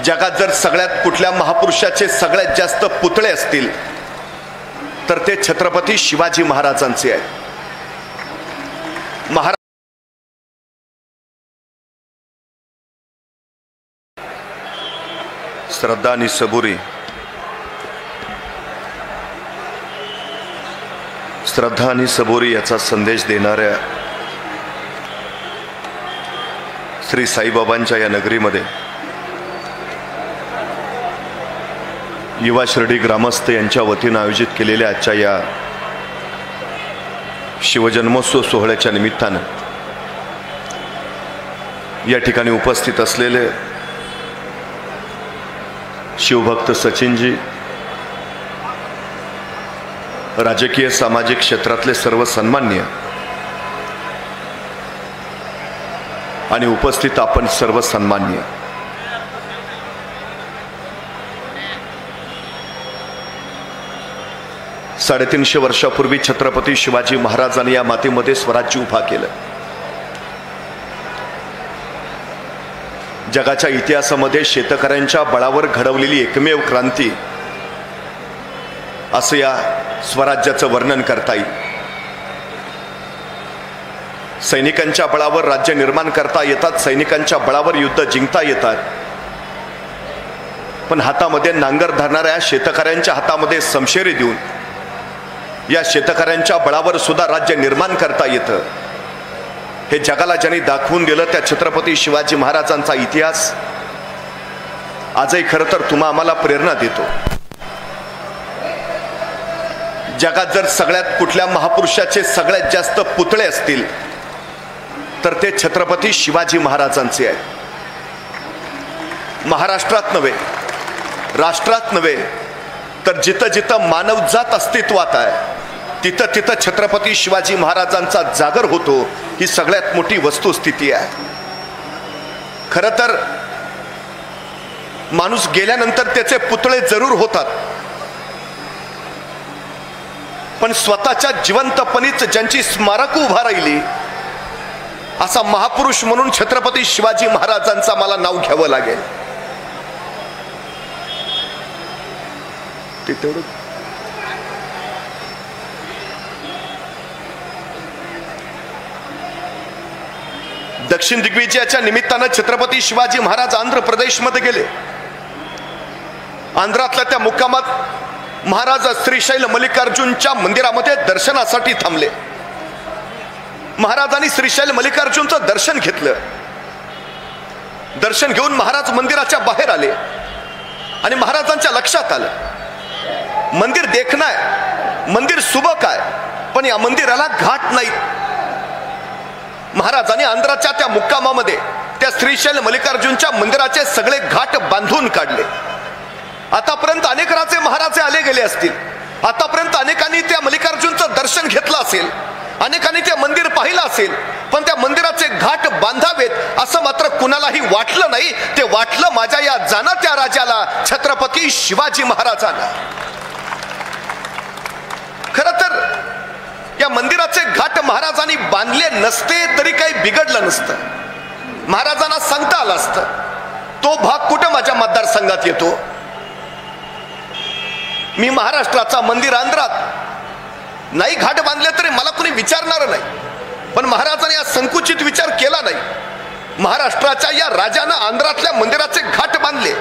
जगात जर सगळ्यात कुठल्या महापुरुषाचे सगळ्यात जास्त पुतळे असतील तर ते छत्रपती शिवाजी महाराजांचे आहेत। श्रद्धा आणि सबुरी, श्रद्धा आणि सबुरी याचा संदेश देणाऱ्या श्री साईबाबांच्या या नगरीमध्ये युवा शिर्डी ग्रामस्थ यांच्या वतीने आयोजित केलेल्या आजच्या या शिवजन्मोत्सव सोहळ्याच्या निमित्तानं या ठिकाणी उपस्थित असलेले शिवभक्त सचिनजी, राजकीय सामाजिक क्षेत्रातले सर्व सन्मान्य आणि उपस्थित आपण सर्व सन्मान्य, 350 वर्षापूर्वी छत्रपती शिवाजी महाराजांनी या मातीमध्ये स्वराज्य उभा केलं। जगाच्या इतिहासामध्ये शेतकऱ्यांच्या बळावर घडवलेली एकमेव क्रांती असं या स्वराज्याचं वर्णन करता येईल। सैनिकांच्या बळावर राज्य निर्माण करता येतात, सैनिकांच्या बळावर युद्ध जिंकता येतात, पण हातामध्ये नांगर धरणाऱ्या शेतकऱ्यांच्या हातामध्ये समशेरी देऊन या शेतकऱ्यांच्या बळावर सुद्धा राज्य निर्माण करता येतं। हे जगाला ज्यांनी दाखवून दिलं त्या छत्रपती शिवाजी महाराजांचा इतिहास आजही खरं तर तुम्हा आम्हाला प्रेरणा देतो। जगात जर सगळ्यात कुठल्या महापुरुषाचे सगळ्यात जास्त पुतळे असतील तर ते छत्रपती शिवाजी महाराजांचे आहेत। महाराष्ट्रात नव्हे, राष्ट्रात नव्हे, तर जिथं जिथं मानवजात अस्तित्वात आहे तिथं तिथं छत्रपती शिवाजी महाराजांचा जागर होतो, ही सगळ्यात मोठी वस्तुस्थिती आहे। खरं तर माणूस गेल्यानंतर त्याचे पुतळे जरूर होतात, पण स्वतःच्या जिवंतपणीच ज्यांची स्मारक उभा राहिली असा महापुरुष म्हणून छत्रपती शिवाजी महाराजांचा मला नाव घ्यावं लागेल। दक्षिण दिग्विजयाच्या निमित्तानं छत्रपती शिवाजी महाराज आंध्र प्रदेशमध्ये गेले। आंध्रातल्या त्या मुक्कामात महाराज श्रीशैल मल्लिकार्जुनच्या मंदिरामध्ये दर्शनासाठी थांबले। महाराजांनी श्रीशैल मल्लिकार्जुनचं दर्शन घेतलं। दर्शन घेऊन महाराज मंदिराच्या बाहेर आले आणि महाराजांच्या लक्षात आलं मंदिर देखणं आहे, मंदिर सुबक आहे, पण या मंदिराला घाट नाही। महाराजांनी आंध्राच्या त्या मुक्कामामध्ये त्या श्रीशैल मल्लिकार्जुनच्या मंदिराचे सगळे घाट बांधून काढले। आतापर्यंत अनेक राजे महाराजे आले गेले असतील, आतापर्यंत अनेकांनी त्या मल्लिकार्जुनचं दर्शन घेतलं असेल, अनेकांनी ते मंदिर पाहिलं असेल, पण त्या मंदिराचे घाट बांधावेत असं मात्र कुणालाही वाटलं नाही। ते वाटलं माझ्या या जाणत्या राजाला, छत्रपती शिवाजी महाराजांना। खरं तर या मंदिराचे घाट महाराजांनी बांधले नसते तरी काही बिघडलं नसतं, महाराजांना सांगता आलं असतं तो भाग कुठं माझ्या मतदारसंघात येतो। मी महाराष्ट्राचा, मंदिर आंध्रात, नाही घाट बांधले तरी मला कोणी विचारणार नाही, पण महाराजांनी हा संकुचित विचार केला नाही। महाराष्ट्राच्या या राजानं आंध्रातल्या मंदिराचे घाट बांधले।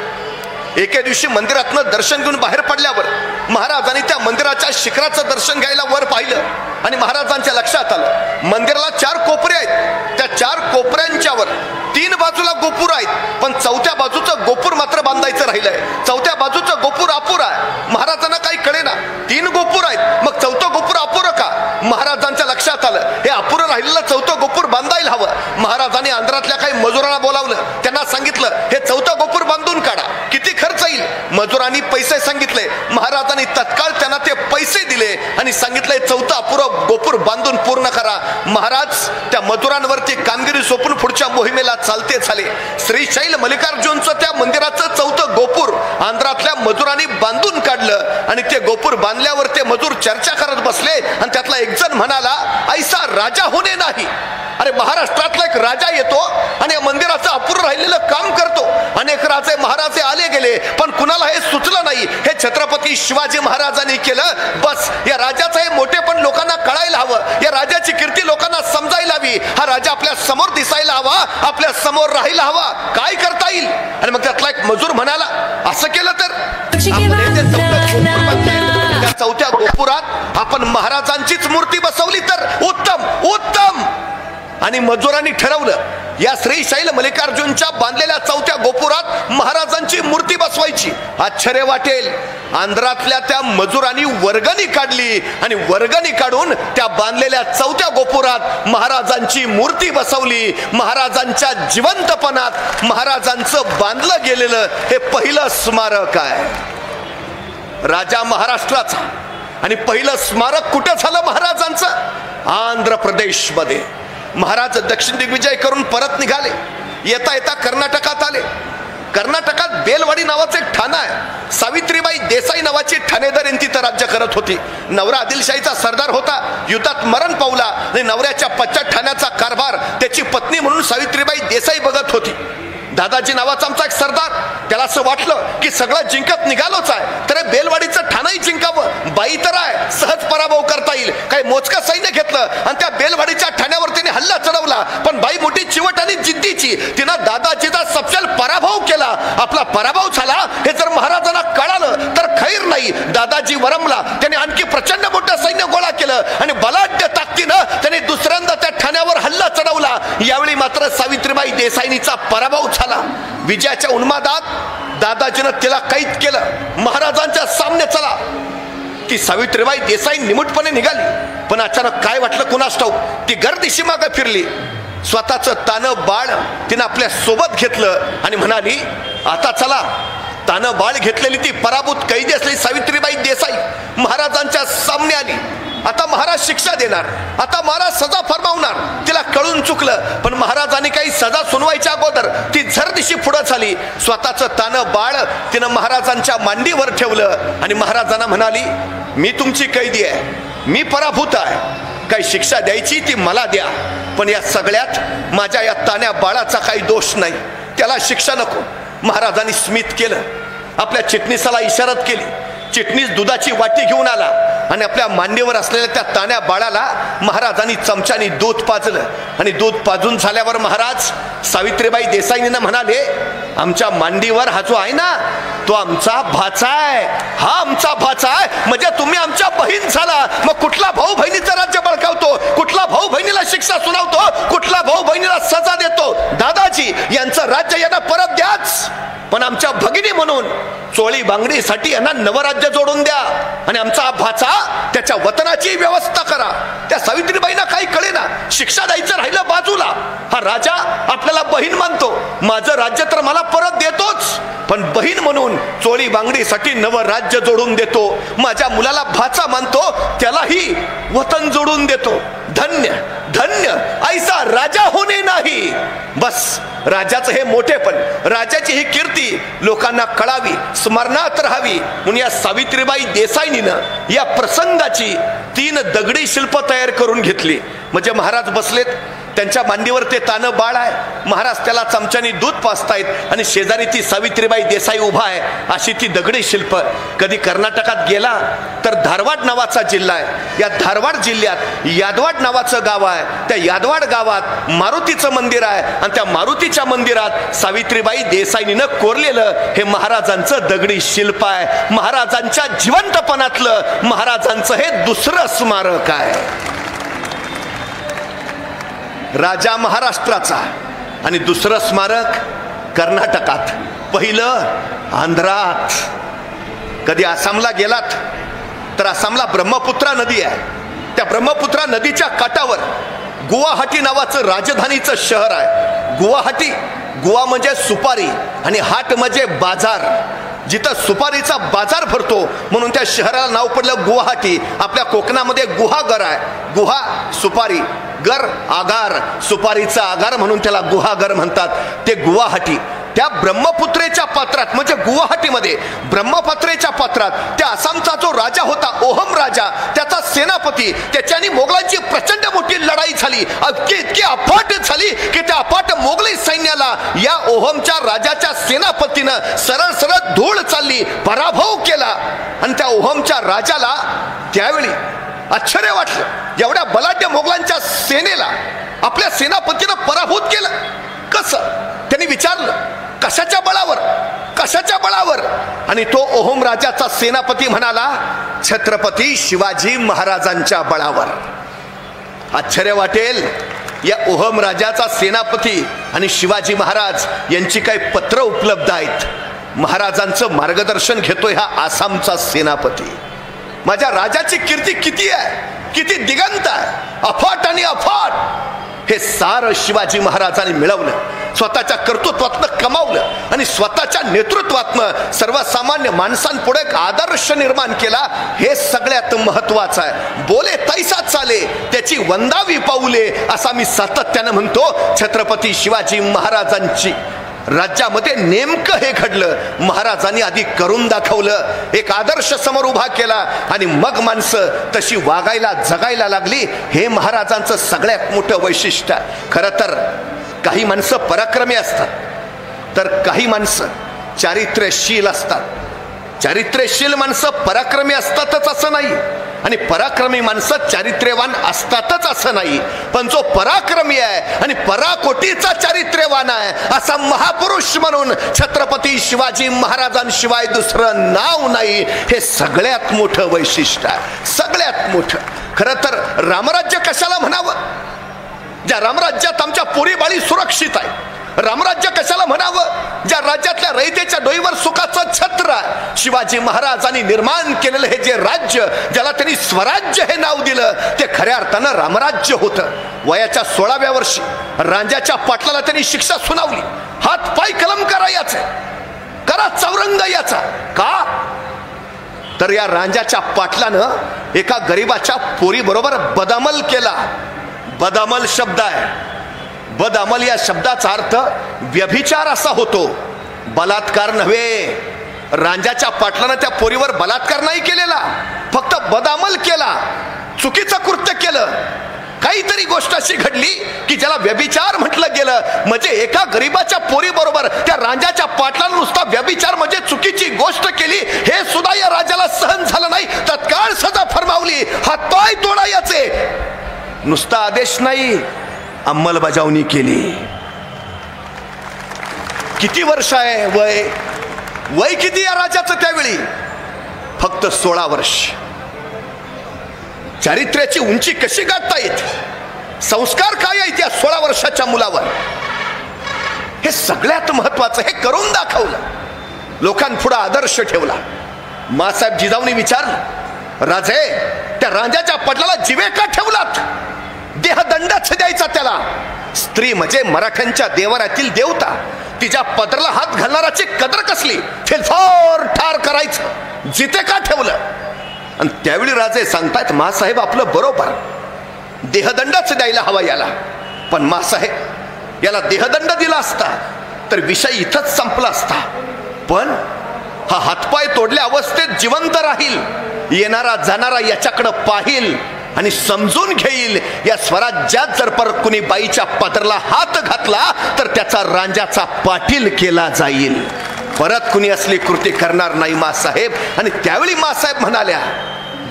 एके दिवशी मंदिरातनं दर्शन घेऊन बाहेर पडल्यावर महाराजांनी त्या मंदिराच्या शिखराचं दर्शन घ्यायला वर पाहिलं आणि महाराजांच्या लक्षात आलं मंदिराला 4 कोपरे आहेत, त्या 4 कोपऱ्यांच्यावर 3 बाजूला गोपूर आहेत, पण 4थ्या बाजूचं गोपूर मात्र बांधायचं राहिलंय। 4थ्या बाजूचं गोपूर अपुरं आहे। महाराजांना काही कळेना, 3 गोपूर आहेत, मग 4थं गोपूर अपुरं का? महाराजांच्या लक्षात आलं हे अपुरं राहिलेलं 4थं गोपूर बांधायला हवं। महाराजांनी आंध्रातल्या काही मजुरांना बोलावलं, त्यांना सांगितलं हे 4थं गोपूर बांधून काढा, किती खर्च येईल? मजुरांनी पैसे सांगितले। महाराजांनी तत्काळ त्यांना ते पैसे दिले आणि सांगितले 4थं अपुरं गोपूर बांधून पूर्ण करा। महाराज त्या मजुरांवरती कामगिरी सोपून पुढच्या मोहिमेला चालते झाले। श्रीशैल मल्लिकार्जुनचं त्या मंदिराचं 4थं गोपूर आंध्रातल्या मजुरांनी बांधून काढलं आणि ते गोपूर बांधल्यावर ते मजूर चर्चा करत बसले आणि त्यातला एक जण म्हणाला, ऐसा राजा होणे नाही. अरे महाराष्ट्रातला एक राजा येतो आणि या मंदिराचं अपूर्ण राहिलेलं काम करतो. अनेक राजे महाराजे आले गेले पण कुणाला हे सुचलं नाही. हे छत्रपती शिवाजी महाराजांनी केलं. बस या राजाचं हे मोठेपण लोकांना कळायला हवं, या राजाची कीर्ती लोकांना समजायला हवी. हा राजा आपल्या समोर दिसायला हवा, आपल्या समोर राहायला हवा. काय करता येईल? आणि मग त्यातला एक मजूर म्हणाला, असं केलं तर त्या चौथ्या गोपुरात आपण महाराजांचीच मूर्ती बसवली तर उत्तम उत्तम. आणि मजुरांनी ठरवलं या श्रीशैल मल्लिकार्जुनच्या बांधलेल्या चौथ्या गोपुरात महाराजांची मूर्ती बसवायची. आश्चर्य वाटेल, आंध्रातल्या त्या मजुरांनी वर्गणी काढली आणि वर्गणी काढून त्या बांधलेल्या चौथ्या गोपुरात महाराजांची मूर्ती बसवली. महाराजांच्या जिवंतपणात महाराजांचं बांधलं गेलेलं हे पहिलं स्मारक आहे राजा महाराष्ट्राचा. आणि पहिलं स्मारक कुठं झालं महाराजांचं? आंध्र प्रदेशमध्ये. महाराज दक्षिण दिग्विजय करून परत निघाले. येता येता कर्नाटकात आले. कर्नाटकात बेलवाडी नावाचं एक ठाणं आहे. सावित्रीबाई देसाई नावाची ठाणेदार तिथं राज्य करत होती. नवरा आदिलशाहीचा सरदार होता, युद्धात मरण पावला आणि नवऱ्याच्या पश्चात ठाण्याचा कारभार त्याची पत्नी म्हणून सावित्रीबाई देसाई बघत होती. दादाजी नावाचा आमचा एक सरदार, त्याला असं वाटलं की सगळं जिंकत निघालोच आहे तर बेलवाडीचं ठाणंही जिंकावं. बाई तर आहे, सहज पराभव करता येईल. काही मोजकं सैन्य घेतलं आणि त्या बेलवाडीच्या ठाण्यावर त्याने हल्ला चढवला. पण बाई मोठी चिवट आणि जिद्दीची, तिनं दादाजीचा सपशेल पराभव केला. आपला पराभव झाला हे जर महाराजांना कळालं तर खैर नाही. दादाजी वरमला, त्याने आणखी प्रचंड मोठं सैन्य गोळा केलं आणि बलाढ्य ताकदीनं त्याने दुसऱ्यांदा त्या ठाण्यावर हल्ला चढवला. यावेळी मात्र सावित्रीबाई देसाईंचा पराभव झाला. विजयाच्या उन्मादात दादाजीनं तिला कैद केलं. महाराजांच्या सामने चला. ती सावित्रीबाई देसाई निमूटपणे निघाली पण अचानक काय वाटलं कुणास ठाऊक, ती गर्दीशी मागे फिरली. स्वतःचं तानं बाळ तिनं आपल्या सोबत घेतलं आणि म्हणाली, आता चला. तानं बाळ घेतलेली ती पराभूत कैदी असलेली सावित्रीबाई देसाई महाराजांच्या सामने आली. आता महाराज शिक्षा देणार, आता महाराज सजा फरमावणार. तिला कळून चुकलं पण महाराजांनी काही सजा सुनवायच्या अगोदर ती झरदिशी पुढे झाली. स्वतःचं तानं बाळ तिनं महाराजांच्या मांडीवर ठेवलं आणि महाराजांना म्हणाली, मी तुमची कैदी आहे, मी पराभूत आहे, काही शिक्षा द्यायची ती मला द्या. पण या सगळ्यात माझ्या या तान्या बाळाचा काही दोष नाही, त्याला शिक्षा नको. महाराजांनी स्मित केलं, आपल्या चिटणीसाला इशारत केली. चिटणीस दुधाची वाटी घेऊन आला आणि आपल्या मांडीवर असलेल्या त्या तान्या बाळाला महाराजांनी चमच्याने दूध पाजलं. आणि दूध पाजून झाल्यावर महाराज सावित्रीबाई देसाईंना म्हणाले, आमच्या मांडीवर हा जो आहे ना तो आमचा भाचा आहे, हा आमचा भाचा आहे. म्हणजे तुम्ही आमच्या बहीण झाला. मग कुठला भाऊ बहिणीचं राज्य बळकावतो, कुठला भाऊ बहिणीला शिक्षा सुनावतो, कुठला भाऊ बहिणीला सजा देतो? दादाजी यांचं राज्य यांना परत द्याच, पण आमच्या भगिनी म्हणून चोळी बांगडीसाठी यांना नवराज्य जोडून द्या आणि आमचा भाचा त्याच्या वतनाची व्यवस्था करा. त्या सावित्रीबाईंना काही कळेना, शिक्षा द्यायचं राहिलं बाजूला. हा राजा आपल्याला बहीण मानतो, माझं राज्य तर मला परत देतोच, पण बहीण म्हणून चोळी बांगडीसाठी नवं राज्य जोडून देतो. माझ्या मुलाला भाचा मानतो, त्यालाही वतन जोडून देतो. धन्य धन्य ऐसा राजा होणे नाही. बस राजाचं हे मोठेपण, राजाची ही कीर्ती लोकांना कळावी, स्मरणात राहावी म्हणून या सावित्रीबाई देसाईंनीनं या प्रसंगाची 3 दगडी शिल्प तयार करून घेतली. म्हणजे महाराज बसलेत, त्यांच्या मांडीवर ते तानं बाळ आहे, महाराज त्याला चमच्याने दूध पाजतायत आणि शेजारी ती सावित्रीबाई देसाई उभा आहे. अशी ती दगडी शिल्प. कधी कर्नाटकात गेला तर धारवाड नावाचा जिल्हा आहे, या धारवाड जिल्ह्यात यादवाड नावाचं गाव आहे. त्या यादवाड गावात मारुतीचं मंदिर आहे आणि त्या मारुतीच्या मंदिरात सावित्रीबाई देसाईंनीनं कोरलेलं हे महाराजांचं दगडी शिल्प आहे. महाराजांच्या जिवंतपणातलं महाराजांचं हे दुसरं स्मारक आहे. राजा महाराष्ट्राचा आणि दुसरं स्मारक कर्नाटकात, पहिलं आंध्रात. कधी आसामला गेलात तर आसामला ब्रह्मपुत्रा नदी आहे. त्या ब्रह्मपुत्रा नदीच्या काठावर गुवाहाटी नावाचं राजधानीचं शहर आहे. गुवाहाटी, गुवा म्हणजे सुपारी आणि हाट म्हणजे बाजार. जिथं सुपारीचा बाजार भरतो म्हणून त्या शहराला नाव पडलं गुवाहाटी. आपल्या कोकणामध्ये गुहागर आहे. गुहा सुपारी, गर आगार, सुपारीचा आगार म्हणून त्याला गुहागर म्हणतात. ते गुवाहाटी. त्या ब्रह्मपुत्रेच्या पात्रात म्हणजे गुवाहाटीमध्ये ब्रह्मपत्रेच्या पत्रात त्या आसामचा जो राजा होता ओहम राजा, त्याचा सेनापती, त्याच्यानी मोगलांची प्रचंड मोठी लढाई झाली, इतकी अफाट झाली की त्या अफाट मोगली सैन्याला या ओहमच्या राजाच्या सेनापतीनं सरळ सरळ धूळ चालली, पराभव केला. आणि त्या ओहमच्या राजाला त्यावेळी आश्चर्य वाटलं, एवढ्या बलाढ्य मोगलांच्या सेनेला आपल्या सेनापतीनं पराभूत केलं कसं? त्यांनी विचारलं, कशाच्या बळावर, कशाच्या बळावर? आणि तो ओहम राजाचा सेनापती म्हणाला, छत्रपती शिवाजी महाराजांच्या बळावर. आश्चर्य वाटेल, या ओहम राजाचा सेनापती आणि शिवाजी महाराज यांची काही पत्र उपलब्ध आहेत. महाराजांचं मार्गदर्शन घेतोय हा आसामचा सेनापती. माझ्या राजाची कीर्ती किती आहे, किती दिगंत आहे, अफाट आणि अफाट. हे सारं शिवाजी महाराजांनी मिळवलं, स्वतःच्या कर्तृत्वातनं कमावलं आणि स्वतःच्या नेतृत्वातनं सर्वसामान्य माणसांपुढे एक आदर्श निर्माण केला. हे सगळ्यात महत्वाचं आहे. बोले तैसा चाले, त्याची वंदावी पाऊले, असा मी सातत्यानं म्हणतो. छत्रपती शिवाजी महाराजांची राज्यामध्ये नेमकं हे घडलं. महाराजांनी आधी करून दाखवलं, एक आदर्श समोर उभा केला आणि मग माणसं तशी वागायला जगायला लागली. हे महाराजांचं सगळ्यात मोठं वैशिष्ट्य आहे. खरं तर काही माणसं पराक्रमी असतात, तर काही माणसं चारित्र्यशील असतात. चारित्र्यशील माणसं पराक्रमी असतातच असं नाही, आणि पराक्रमी माणसं चारित्र्यवान असतातच असं नाही. पण जो पराक्रमी आहे आणि पराकोटीचा चारित्र्यवान आहे असा महापुरुष म्हणून छत्रपती शिवाजी महाराजांशिवाय दुसरं नाव नाही. हे सगळ्यात मोठं वैशिष्ट्य आहे, सगळ्यात मोठं. खरं तर रामराज्य कशाला म्हणावं, ज्या रामराज्यात आमच्या पोरीबाळी सुरक्षित आहे? रामराज्य कशाला म्हणावं, ज्या राज्यातल्या रयतेच्या डोईवर सुखाचं छत्र आहे? शिवाजी महाराजांनी निर्माण केलेलं हे जे राज्य, ज्याला त्यांनी स्वराज्य हे नाव दिलं, ते खऱ्या अर्थानं रामराज्य होतं. वयाच्या 16व्या वर्षी रांजाच्या पाटलाला त्यांनी शिक्षा सुनावली, हात पाय कलम करा याचे, करा चौरंग याचा. का? तर या रांजाच्या पाटलानं एका गरीबाच्या पोरी बरोबर बदामल केला. बदामल शब्द आहे. बदामल या शब्दाचा अर्थ व्यभिचार असा होतो, बलात्कार नव्हे. रांजाच्या पाटलानं त्या पोरीवर बलात्कार नाही केलेला, फक्त बदामल केला, चुकीचं कृत्य केलं. काहीतरी गोष्ट अशी घडली की ज्याला व्यभिचार म्हटलं गेलं. म्हणजे एका गरीबाच्या पोरी बरोबर त्या रांजाच्या पाटलानं नुसता व्यभिचार म्हणजे चुकीची गोष्ट केली, हे सुद्धा या राजाला सहन झालं नाही. तत्काळ सजा फरमावली, हातपाय तोडायचे. नुसता आदेश नाही, अंमलबजावणी केली. किती वर्ष आहे वय, वय किती या राजाचं त्यावेळी? फक्त 16 वर्ष. चारित्र्याची उंची कशी गाठता येते, संस्कार काय आहेत या 16 वर्षाच्या मुलावर? हे सगळ्यात महत्वाचं. हे करून दाखवलं, लोकांपुढे आदर्श ठेवला. मासाहेब जिजाऊनी विचारलं, राजे त्या रांजाच्या पटलाला जिवे का ठेवलात? देहदंडच द्यायचा त्याला. स्त्री म्हणजे मराठ्यांच्या देवाऱ्यातील देवता, तिच्या पदराला हात घालणाराची कदर कसली? फिलफार ठार करायचं, जिथे का ठेवलं? आणि त्यावेळी राजे सांगतायत, मासाहेब आपलं बरोबर, देहदंडच द्यायला हवा याला. पण मासाहेब याला देहदंड दिला असता तर विषय इथंच संपला असता. पण हा हातपाय तोडल्या अवस्थेत जिवंत राहील, येणारा जाणारा याच्याकडे पाहिल आणि समजून घेईल. या स्वराज्यात जर पर कुणी बाईच्या पदराला हात घातला तर त्याचा रांजाचा पाटील केला जाईल. परत कुणी असली कृती करणार नाही मासाहेब. आणि त्यावेळी मासाहेब म्हणाल्या,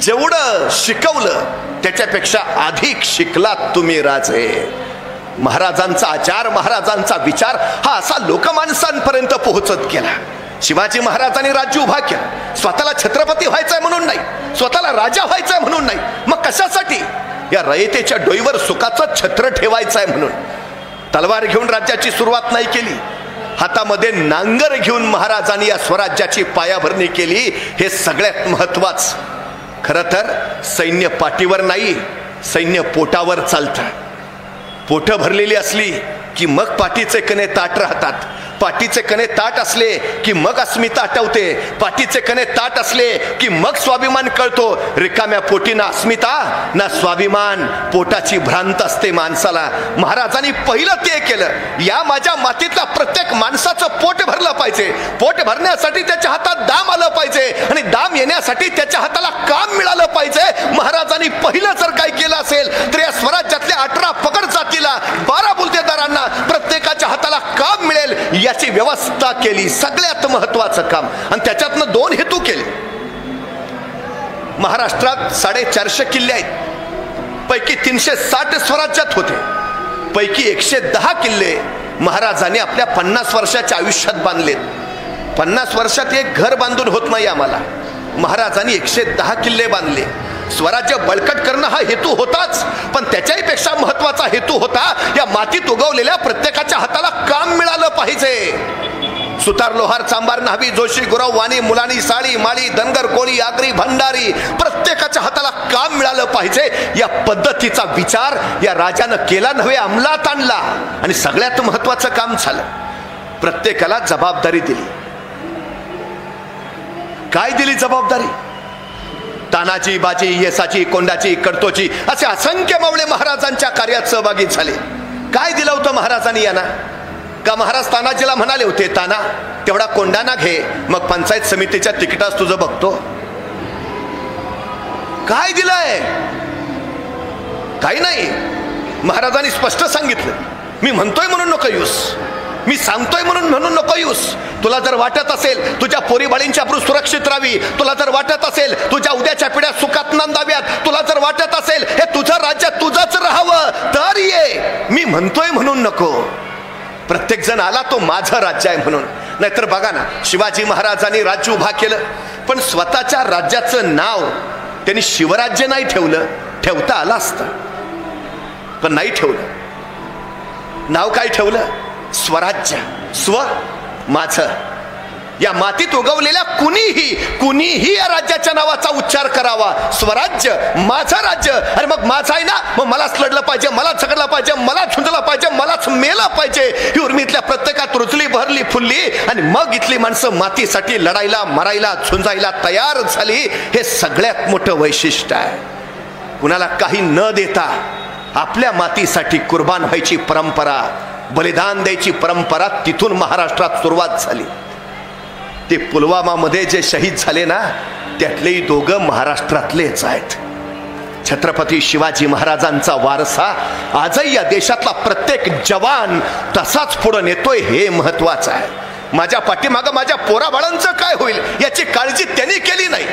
जेवढं शिकवलं त्याच्यापेक्षा अधिक शिकलात तुम्ही राजे. महाराजांचा आचार, महाराजांचा विचार हा असा लोकमानसांपर्यंत पोहोचत गेला. शिवाजी महाराजांनी राज्य उभा केलं, स्वतःला छत्रपती व्हायचंय म्हणून नाही, स्वतःला राजा व्हायचंय म्हणून नाही. मग कशासाठी? या रयतेच्या डोईवर सुखाचं छत्र ठेवायचंय म्हणून. तलवार घेऊन राज्याची सुरुवात नाही केली, हातामध्ये नांगर घेऊन महाराजांनी या स्वराज्याची पायाभरणी केली. हे सगळ्यात महत्वाचं. खरं तर सैन्य पाठीवर नाही, सैन्य पोटावर चालतं. पोटं भरलेली असली की मग पाठीचे कणे ताट राहतात. पाठीचे कणे ताट असले की मग अस्मिता आठवते. पाठीचे कणे ताट असले की मग स्वाभिमान कळतो. रिकाम्या पोटी ना अस्मिता ना स्वाभिमान, पोटाची भ्रांत असते माणसाला. महाराजांनी पहिलं ते केलं, या माझ्या मातीतल्या प्रत्येक माणसाचं पोट भरलं पाहिजे. पोट भरण्यासाठी त्याच्या हातात दाम आलं पाहिजे आणि दाम येण्यासाठी त्याच्या हाताला काम मिळालं पाहिजे. महाराजांनी पहिलं जर काय केलं असेल तर या स्वराज्यातल्या 18 पगड जातीला, 12 बुलतेदारांना प्रत्येकाच्या हाताला काम मिळेल याची व्यवस्था केली. सगळ्यात महत्वाचं काम. आणि त्याच्यातनं 2 हेतू केले. महाराष्ट्रात 450 किल्ले आहेत. पैकी 360 स्वराज्यात होते. पैकी 110 किल्ले महाराजांनी आपल्या 50 वर्षाच्या आयुष्यात बांधलेत. 50 वर्षात एक घर बांधून होत नाही आम्हाला. महाराजांनी 110 किल्ले बांधले. स्वराज्य बळकट करणं हा हेतू होताच, पण त्याच्याही पेक्षा महत्वाचा हेतू होता या मातीत उगवलेल्या प्रत्येकाच्या हाताला काम मिळालं पाहिजे. सुतार, लोहार, चांभार, न्हावी, जोशी, गुरव, वाणी, मुलानी, साळी, माळी, धनगर, कोळी, आगरी, भंडारी, प्रत्येकाच्या हाताला काम मिळालं पाहिजे. या पद्धतीचा विचार या राजानं केला नव्हे, अंमलात आणला. आणि सगळ्यात महत्वाचं काम झालं, प्रत्येकाला जबाबदारी दिली. काय दिली जबाबदारी? तानाची, बाची, येसाची, कोंडाची, कडतोची असे असंख्य मावळे महाराजांच्या कार्यात सहभागी झाले. काय दिलं होतं महाराजांनी यांना? का महाराज तानाजीला म्हणाले होते, ताना तेवढा कोंडाना घे, मग पंचायत समितीच्या तिकिटास तुझं बघतो? काय दिलंय? काही नाही. महाराजांनी स्पष्ट सांगितलं, मी म्हणतोय म्हणून नको येऊस, मी सांगतोय म्हणून नको येऊस. तुला जर वाटत असेल तुझ्या पोरीबाळींची अब्रू सुरक्षित राहावी, तुला जर वाटत असेल तुझ्या उद्याच्या पिढ्या सुखात नांदाव्यात, तुला जर वाटत असेल हे तुझं राज्य तुझंच राहावं, तर ये. मी म्हणतोय म्हणून नको. प्रत्येक जण आला तो माझं राज्य आहे म्हणून. नाहीतर बघा ना, शिवाजी महाराजांनी राज्य उभा केलं, पण स्वतःच्या राज्याचं नाव त्यांनी शिवराज्य नाही ठेवलं. ठेवता आलं असतं, पण नाही ठेवलं. नाव काय ठेवलं? स्वराज्य. स्व माझं. या मातीत उगवलेल्या कुणीही या राज्याच्या नावाचा उच्चार करावा. स्वराज्य, माझं राज्य. अरे मग माझं आहे ना, मग मलाच लढलं पाहिजे, मलाच झगडलं पाहिजे, मलाच झुंजलं पाहिजे, मलाच मेलं पाहिजे. ही उर्मीतल्या प्रत्येकात रुजली, भरली, फुलली आणि मग इथली माणसं मातीसाठी लढायला, मरायला, झुंजायला तयार झाली. हे सगळ्यात मोठं वैशिष्ट्य आहे. कुणाला काही न देता आपल्या मातीसाठी कुर्बान व्हायची परंपरा, बलिदान द्यायची परंपरा तिथून महाराष्ट्रात सुरुवात झाली. ते पुलवामा मध्ये जे शहीद झाले ना, त्यातलेही 2 महाराष्ट्रातलेच आहेत. छत्रपती शिवाजी महाराजांचा वारसा आजही या देशातला प्रत्येक जवान तसाच पुढे नेतोय, हे महत्वाचं आहे. माझ्या पाठीमागं माझ्या पोराबाळांचं काय होईल याची काळजी त्यांनी केली नाही.